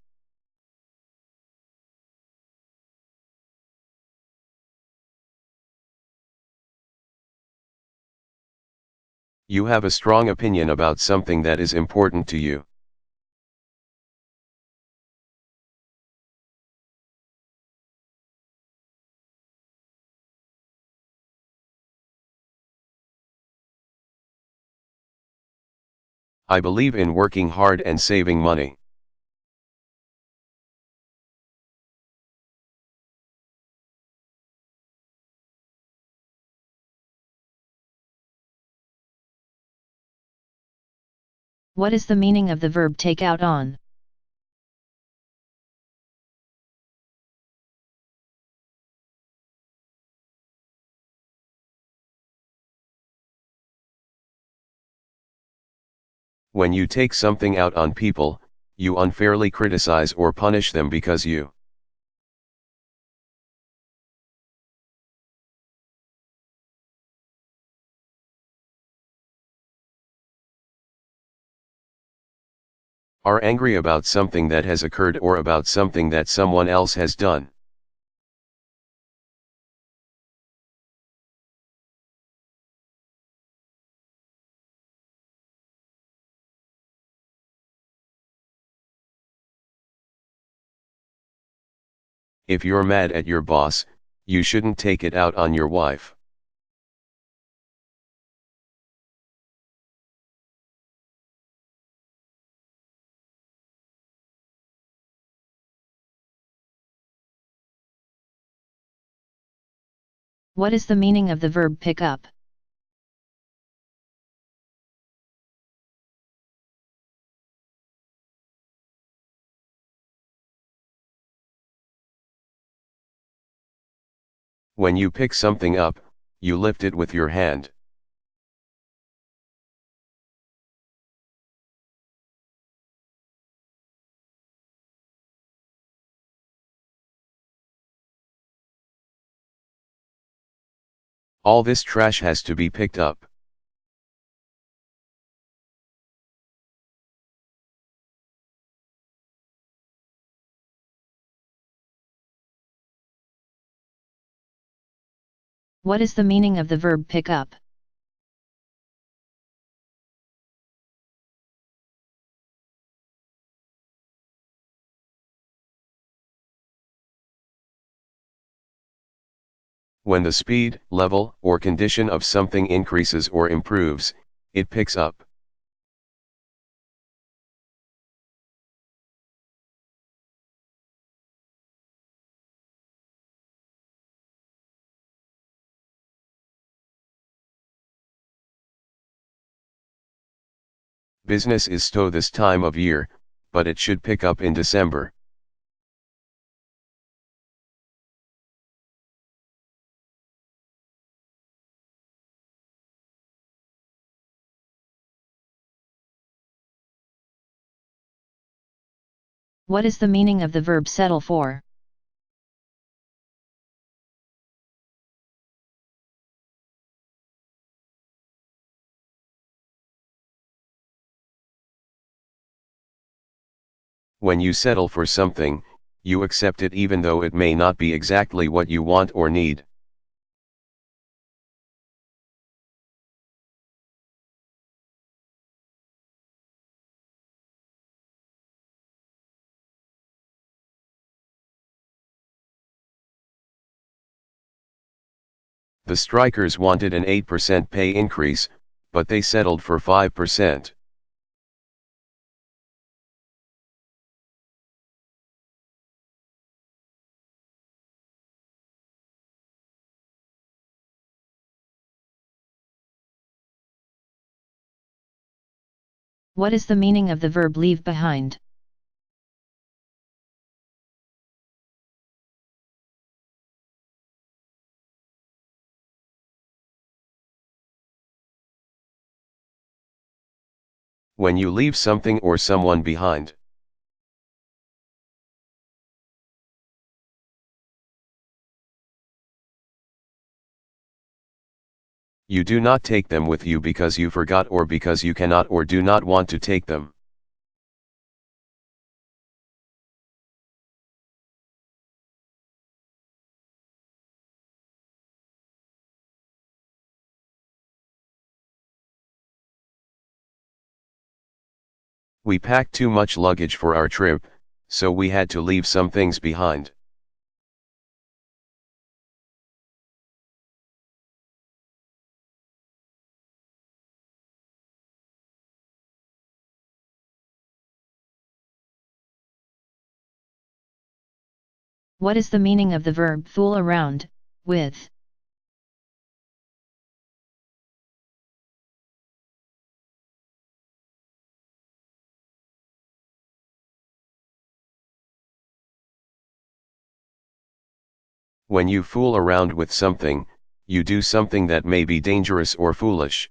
You have a strong opinion about something that is important to you. I believe in working hard and saving money. What is the meaning of the verb take out on? When you take something out on people, you unfairly criticize or punish them because you are angry about something that has occurred or about something that someone else has done. If you're mad at your boss, you shouldn't take it out on your wife. What is the meaning of the verb pick up? When you pick something up, you lift it with your hand. All this trash has to be picked up. What is the meaning of the verb pick up? When the speed, level, or condition of something increases or improves, it picks up. Business is slow this time of year, but it should pick up in December. What is the meaning of the verb settle for? When you settle for something, you accept it even though it may not be exactly what you want or need. The strikers wanted an 8% pay increase, but they settled for 5%. What is the meaning of the verb leave behind? When you leave something or someone behind. You do not take them with you because you forgot or because you cannot or do not want to take them. We packed too much luggage for our trip, so we had to leave some things behind. What is the meaning of the verb fool around, with? When you fool around with something, you do something that may be dangerous or foolish.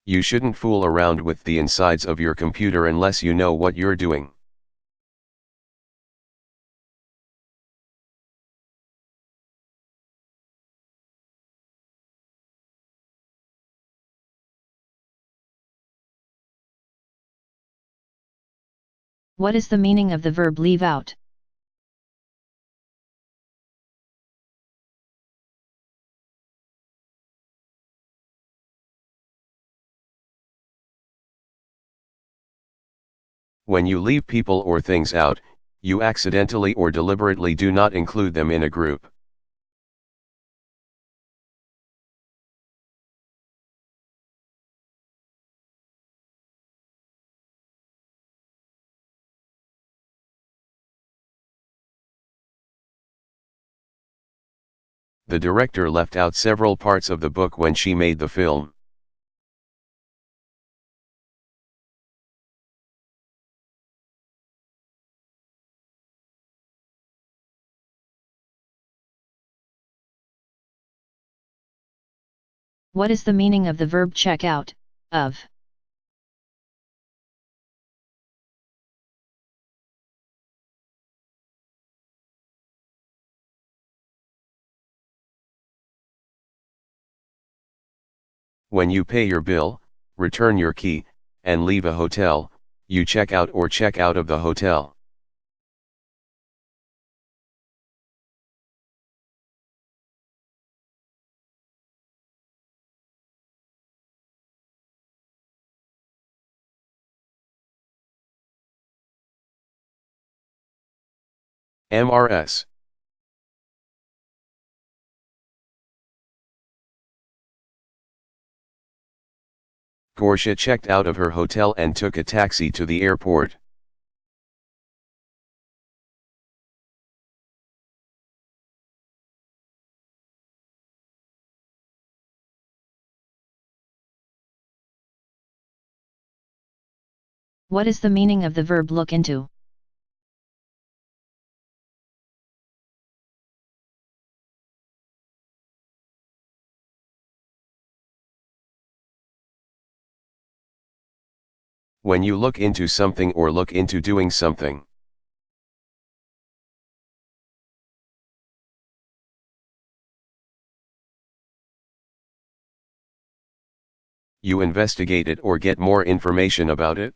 You shouldn't fool around with the insides of your computer unless you know what you're doing. What is the meaning of the verb leave out? When you leave people or things out, you accidentally or deliberately do not include them in a group. The director left out several parts of the book when she made the film. What is the meaning of the verb check out, of? When you pay your bill, return your key, and leave a hotel, you check out or check out of the hotel. MRS. Gorsha checked out of her hotel and took a taxi to the airport. What is the meaning of the verb look into? When you look into something or look into doing something. You investigate it or get more information about it.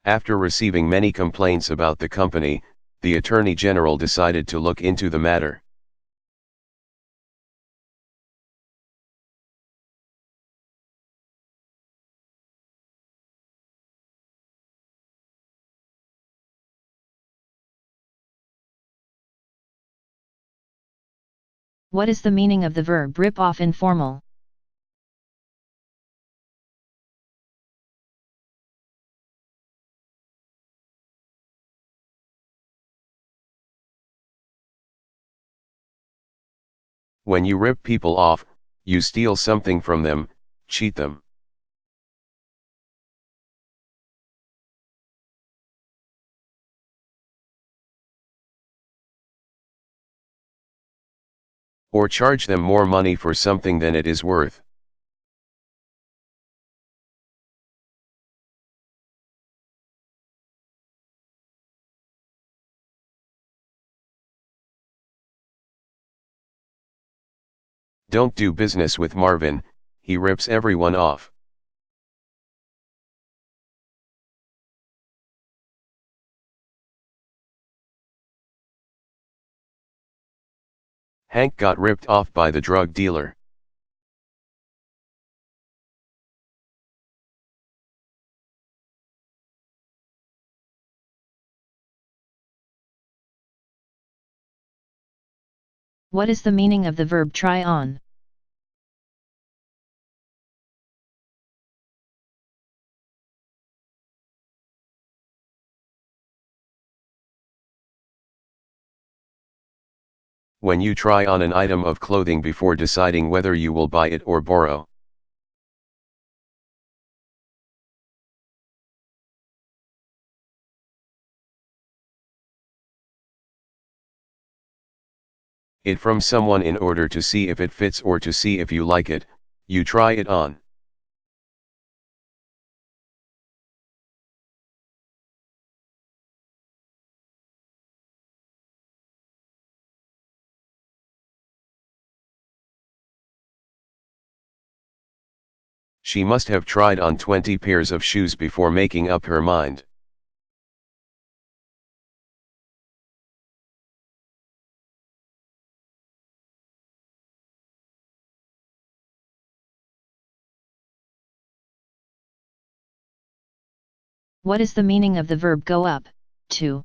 After receiving many complaints about the company, the Attorney General decided to look into the matter. What is the meaning of the verb rip off informal? When you rip people off, you steal something from them, cheat them. Or charge them more money for something than it is worth. Don't do business with Marvin, he rips everyone off. Hank got ripped off by the drug dealer. What is the meaning of the verb try on? When you try on an item of clothing before deciding whether you will buy it or borrow. It from someone in order to see if it fits or to see if you like it, you try it on. She must have tried on 20 pairs of shoes before making up her mind. What is the meaning of the verb go up, to?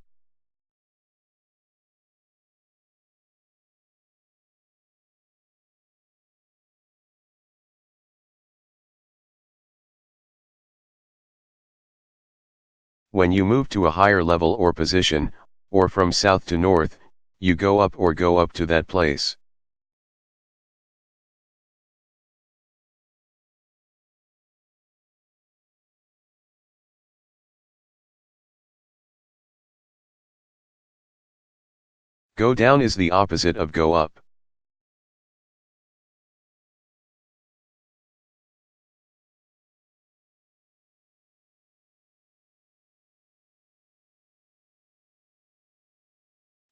When you move to a higher level or position, or from south to north, you go up or go up to that place. Go down is the opposite of go up.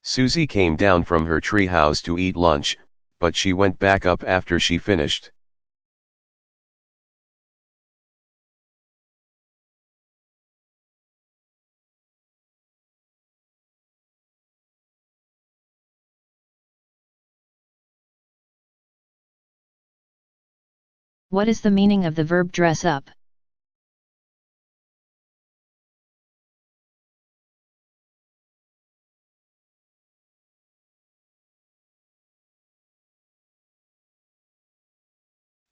Susie came down from her treehouse to eat lunch, but she went back up after she finished. What is the meaning of the verb dress up?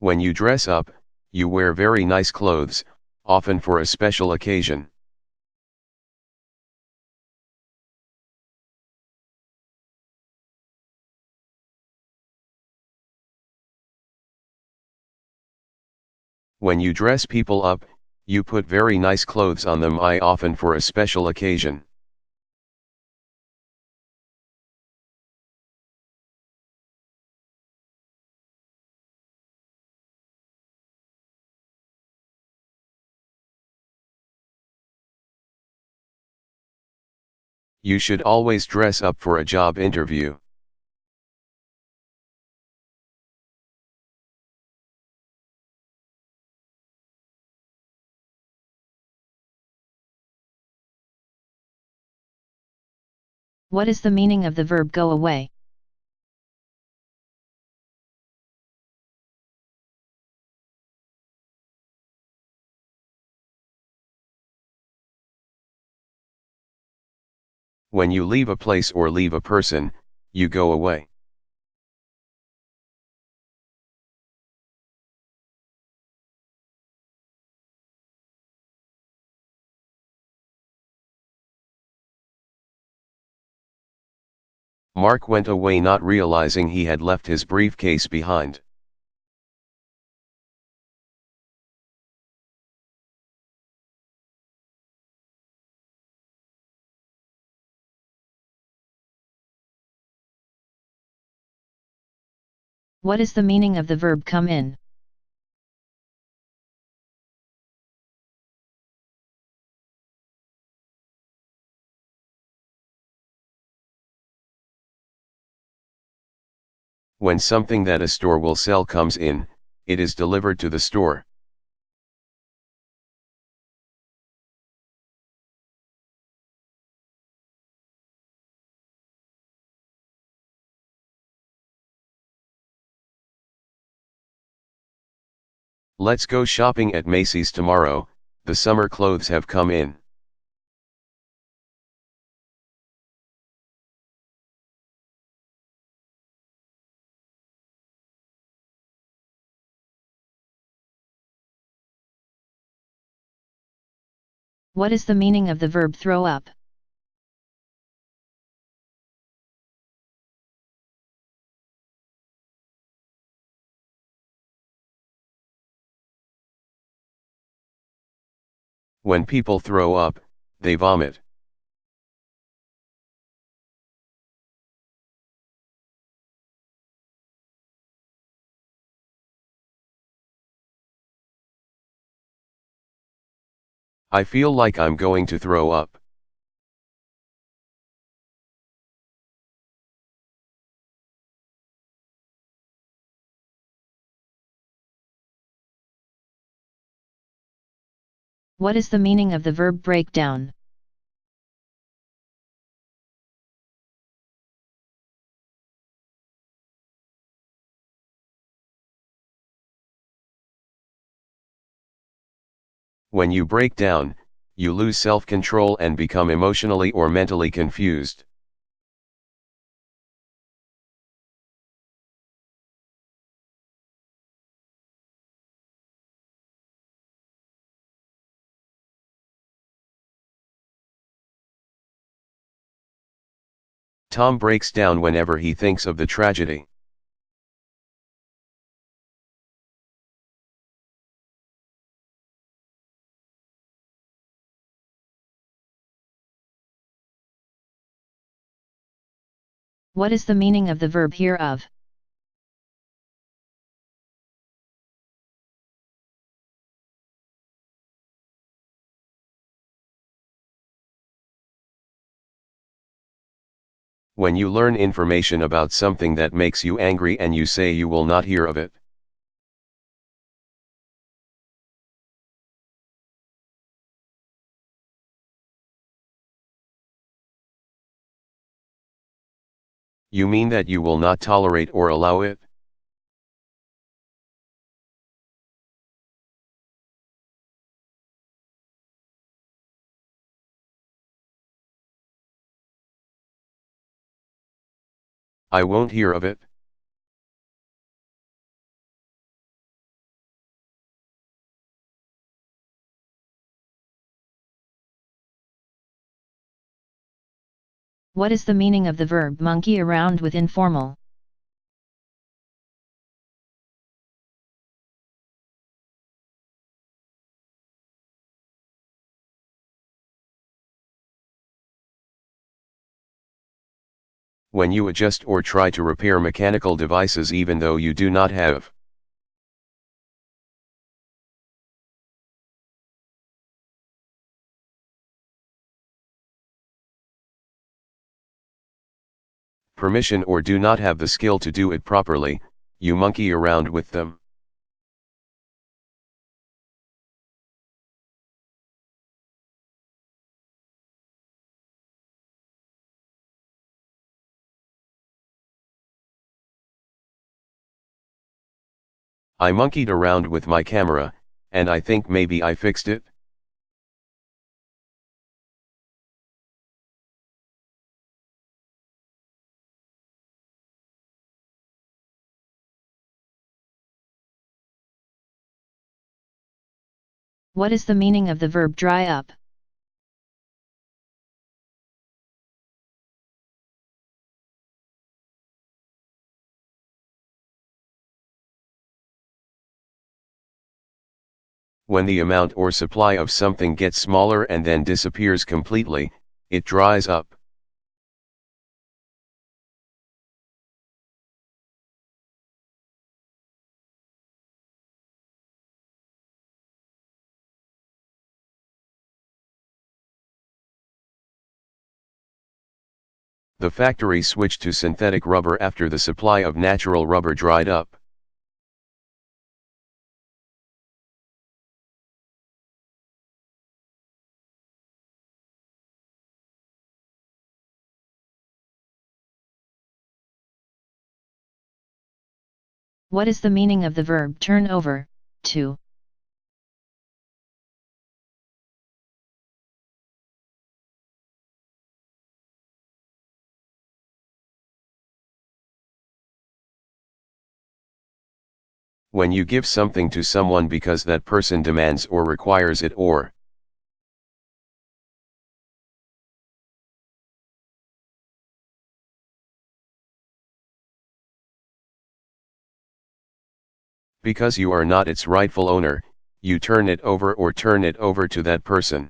When you dress up, you wear very nice clothes, often for a special occasion. When you dress people up, you put very nice clothes on them, often for a special occasion. You should always dress up for a job interview. What is the meaning of the verb go away? When you leave a place or leave a person, you go away. Mark went away not realizing he had left his briefcase behind. What is the meaning of the verb come in? When something that a store will sell comes in, it is delivered to the store. Let's go shopping at Macy's tomorrow, the summer clothes have come in. What is the meaning of the verb throw up? When people throw up, they vomit. I feel like I'm going to throw up. What is the meaning of the verb break down? When you break down, you lose self-control and become emotionally or mentally confused. Tom breaks down whenever he thinks of the tragedy. What is the meaning of the verb hear of? When you learn information about something that makes you angry and you say you will not hear of it. You mean that you will not tolerate or allow it? I won't hear of it. What is the meaning of the verb monkey around with informal? When you adjust or try to repair mechanical devices even though you do not have. Permission or do not have the skill to do it properly, you monkey around with them. I monkeyed around with my camera, and I think maybe I fixed it. What is the meaning of the verb dry up? When the amount or supply of something gets smaller and then disappears completely, it dries up. The factory switched to synthetic rubber after the supply of natural rubber dried up. What is the meaning of the verb turn over, to? When you give something to someone because that person demands or requires it or. Because you are not its rightful owner, you turn it over or turn it over to that person.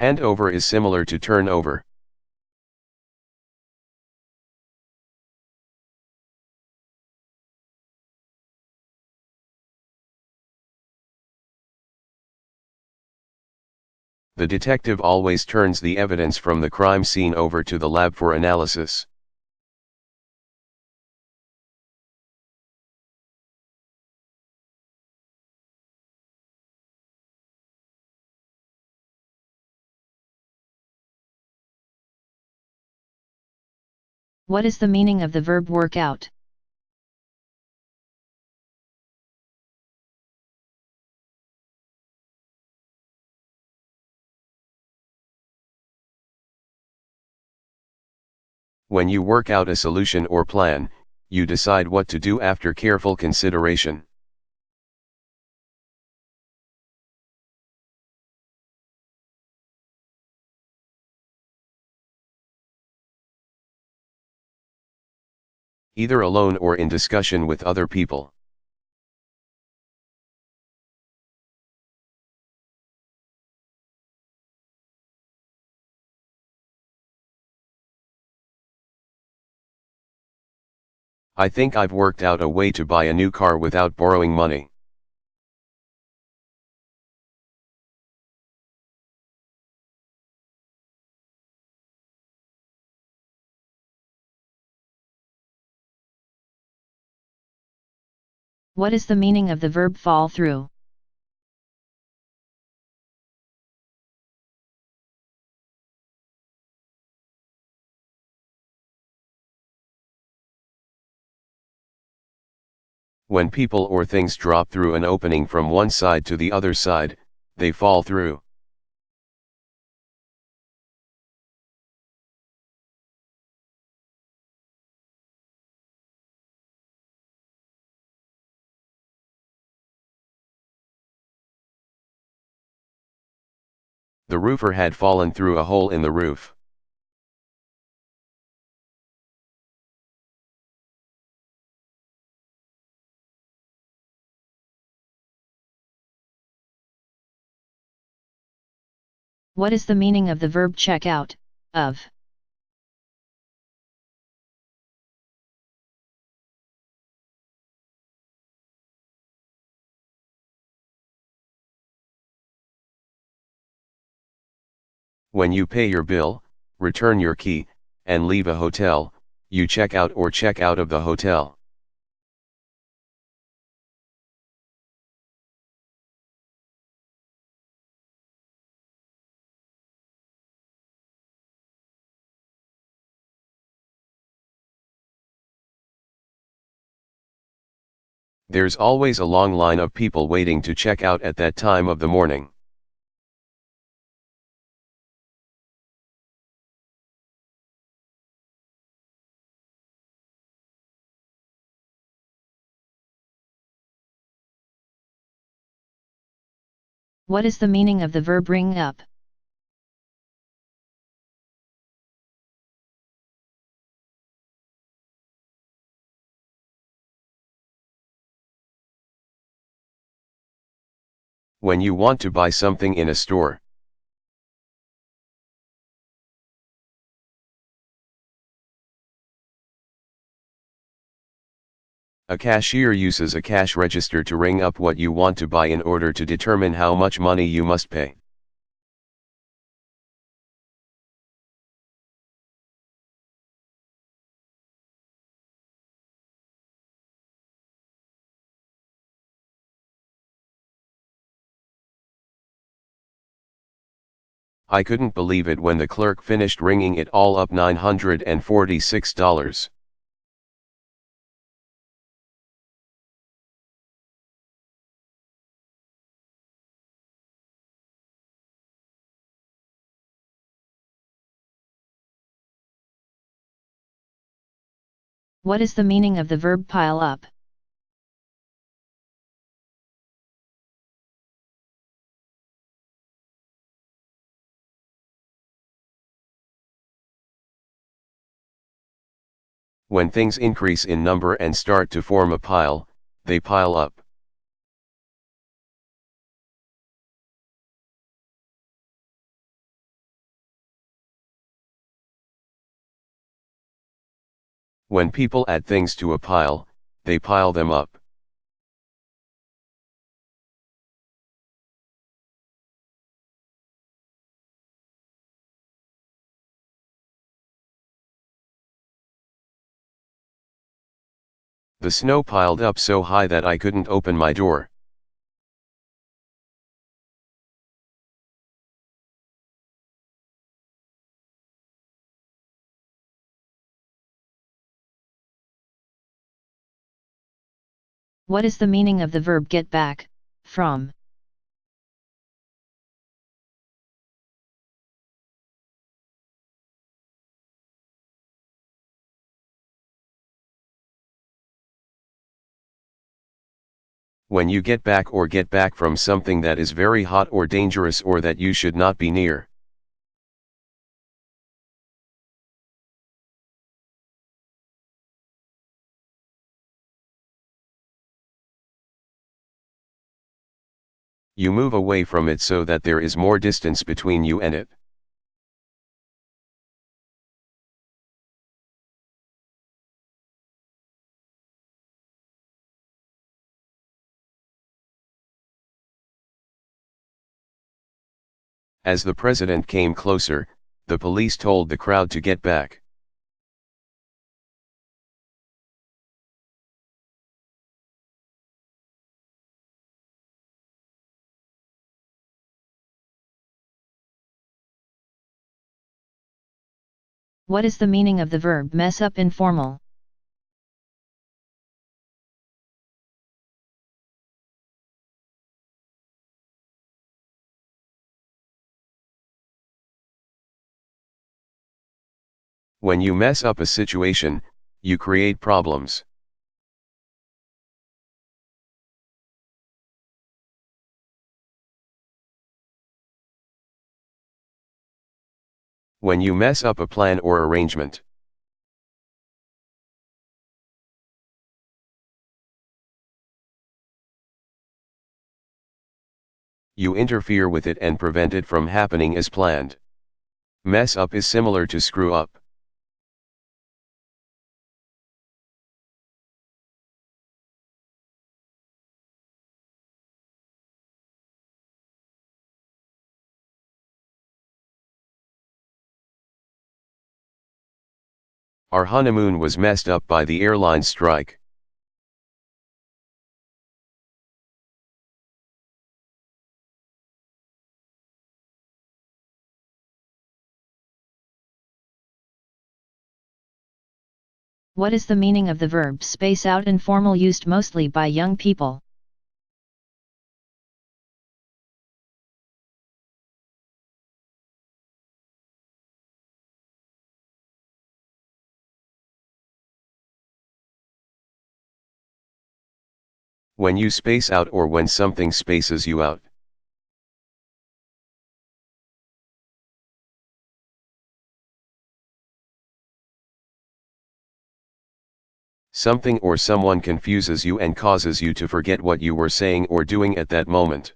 Hand over is similar to turn over. The detective always turns the evidence from the crime scene over to the lab for analysis. What is the meaning of the verb work out? When you work out a solution or plan, you decide what to do after careful consideration. Either alone or in discussion with other people. I think I've worked out a way to buy a new car without borrowing money. What is the meaning of the verb fall through? When people or things drop through an opening from one side to the other side, they fall through. The roofer had fallen through a hole in the roof. What is the meaning of the verb check out, of? When you pay your bill, return your key, and leave a hotel, you check out or check out of the hotel. There's always a long line of people waiting to check out at that time of the morning. What is the meaning of the verb ring up? When you want to buy something in a store. A cashier uses a cash register to ring up what you want to buy in order to determine how much money you must pay. I couldn't believe it when the clerk finished ringing it all up. $946. What is the meaning of the verb pile up? When things increase in number and start to form a pile, they pile up. When people add things to a pile, they pile them up. The snow piled up so high that I couldn't open my door. What is the meaning of the verb get back, from? When you get back or get back from something that is very hot or dangerous or that you should not be near. You move away from it so that there is more distance between you and it. As the president came closer, the police told the crowd to get back. What is the meaning of the verb mess up informal? When you mess up a situation, you create problems. When you mess up a plan or arrangement. You interfere with it and prevent it from happening as planned. Mess up is similar to screw up. Our honeymoon was messed up by the airline strike. What is the meaning of the verb space out informal used mostly by young people? When you space out or when something spaces you out. Something or someone confuses you and causes you to forget what you were saying or doing at that moment.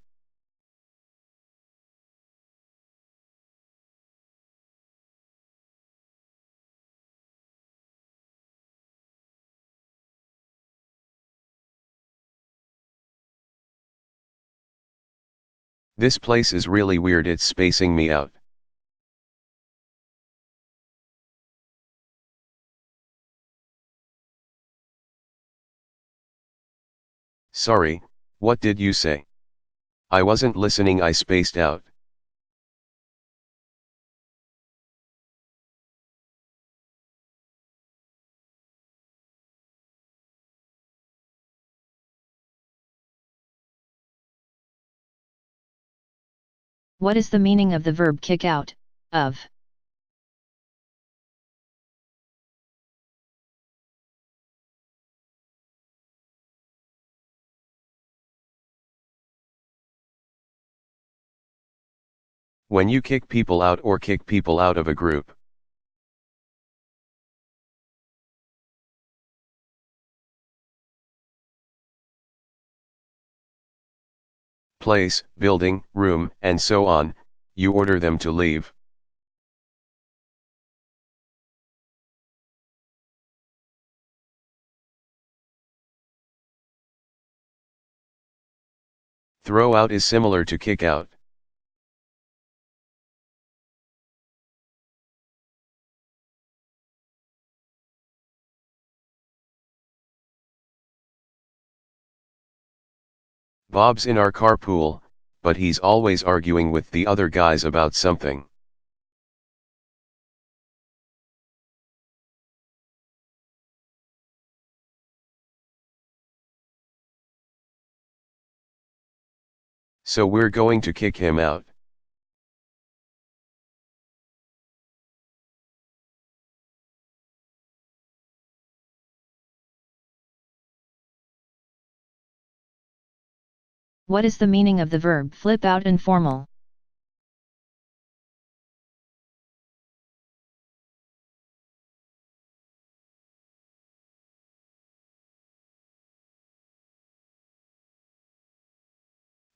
This place is really weird, it's spacing me out. Sorry, what did you say? I wasn't listening, I spaced out. What is the meaning of the verb kick out, of? When you kick people out or kick people out of a group. Place, building, room, and so on, you order them to leave. Throw out is similar to kick out. Bob's in our carpool, but he's always arguing with the other guys about something. So we're going to kick him out. What is the meaning of the verb flip out informal?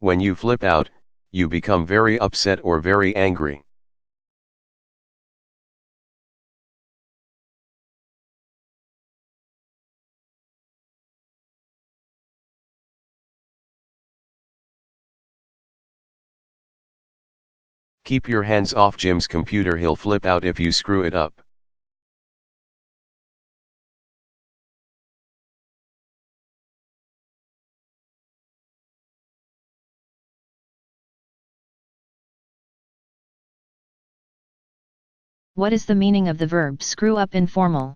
When you flip out, you become very upset or very angry. Keep your hands off Jim's computer, he'll flip out if you screw it up. What is the meaning of the verb screw up informal?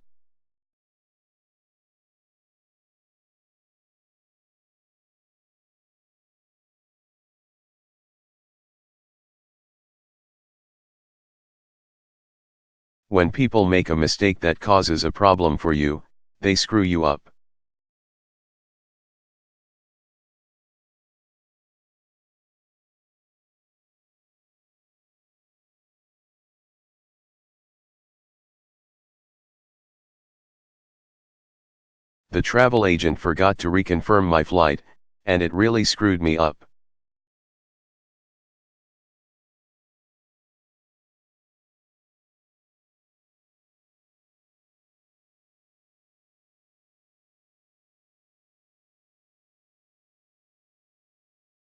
When people make a mistake that causes a problem for you, they screw you up. The travel agent forgot to reconfirm my flight, and it really screwed me up.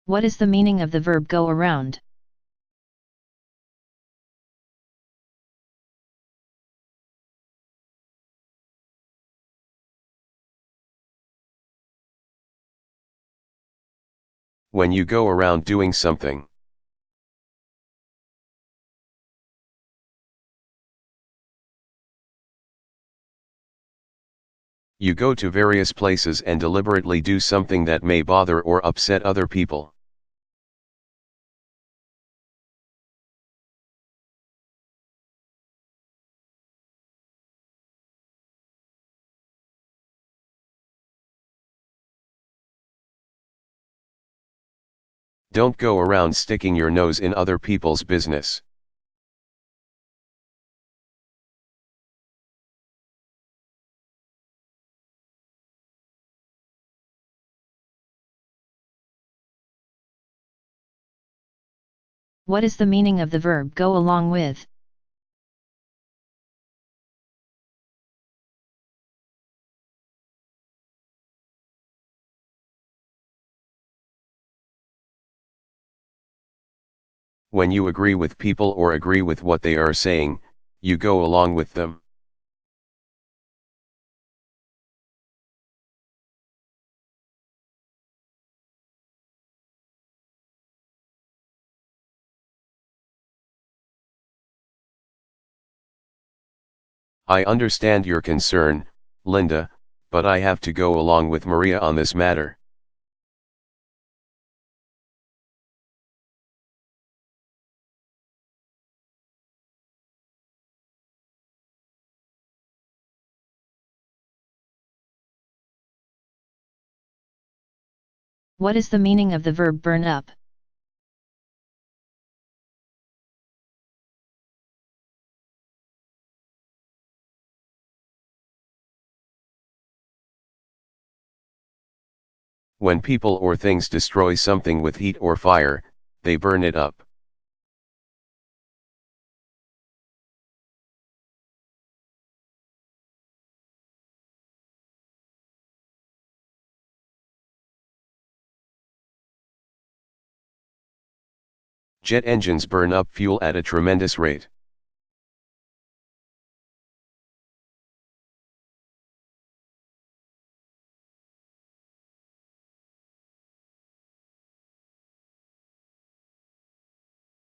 What is the meaning of the verb go around? When you go around doing something. You go to various places and deliberately do something that may bother or upset other people. Don't go around sticking your nose in other people's business. What is the meaning of the verb go along with? When you agree with people or agree with what they are saying, you go along with them. I understand your concern, Linda, but I have to go along with Maria on this matter. What is the meaning of the verb burn up? When people or things destroy something with heat or fire, they burn it up. Jet engines burn up fuel at a tremendous rate.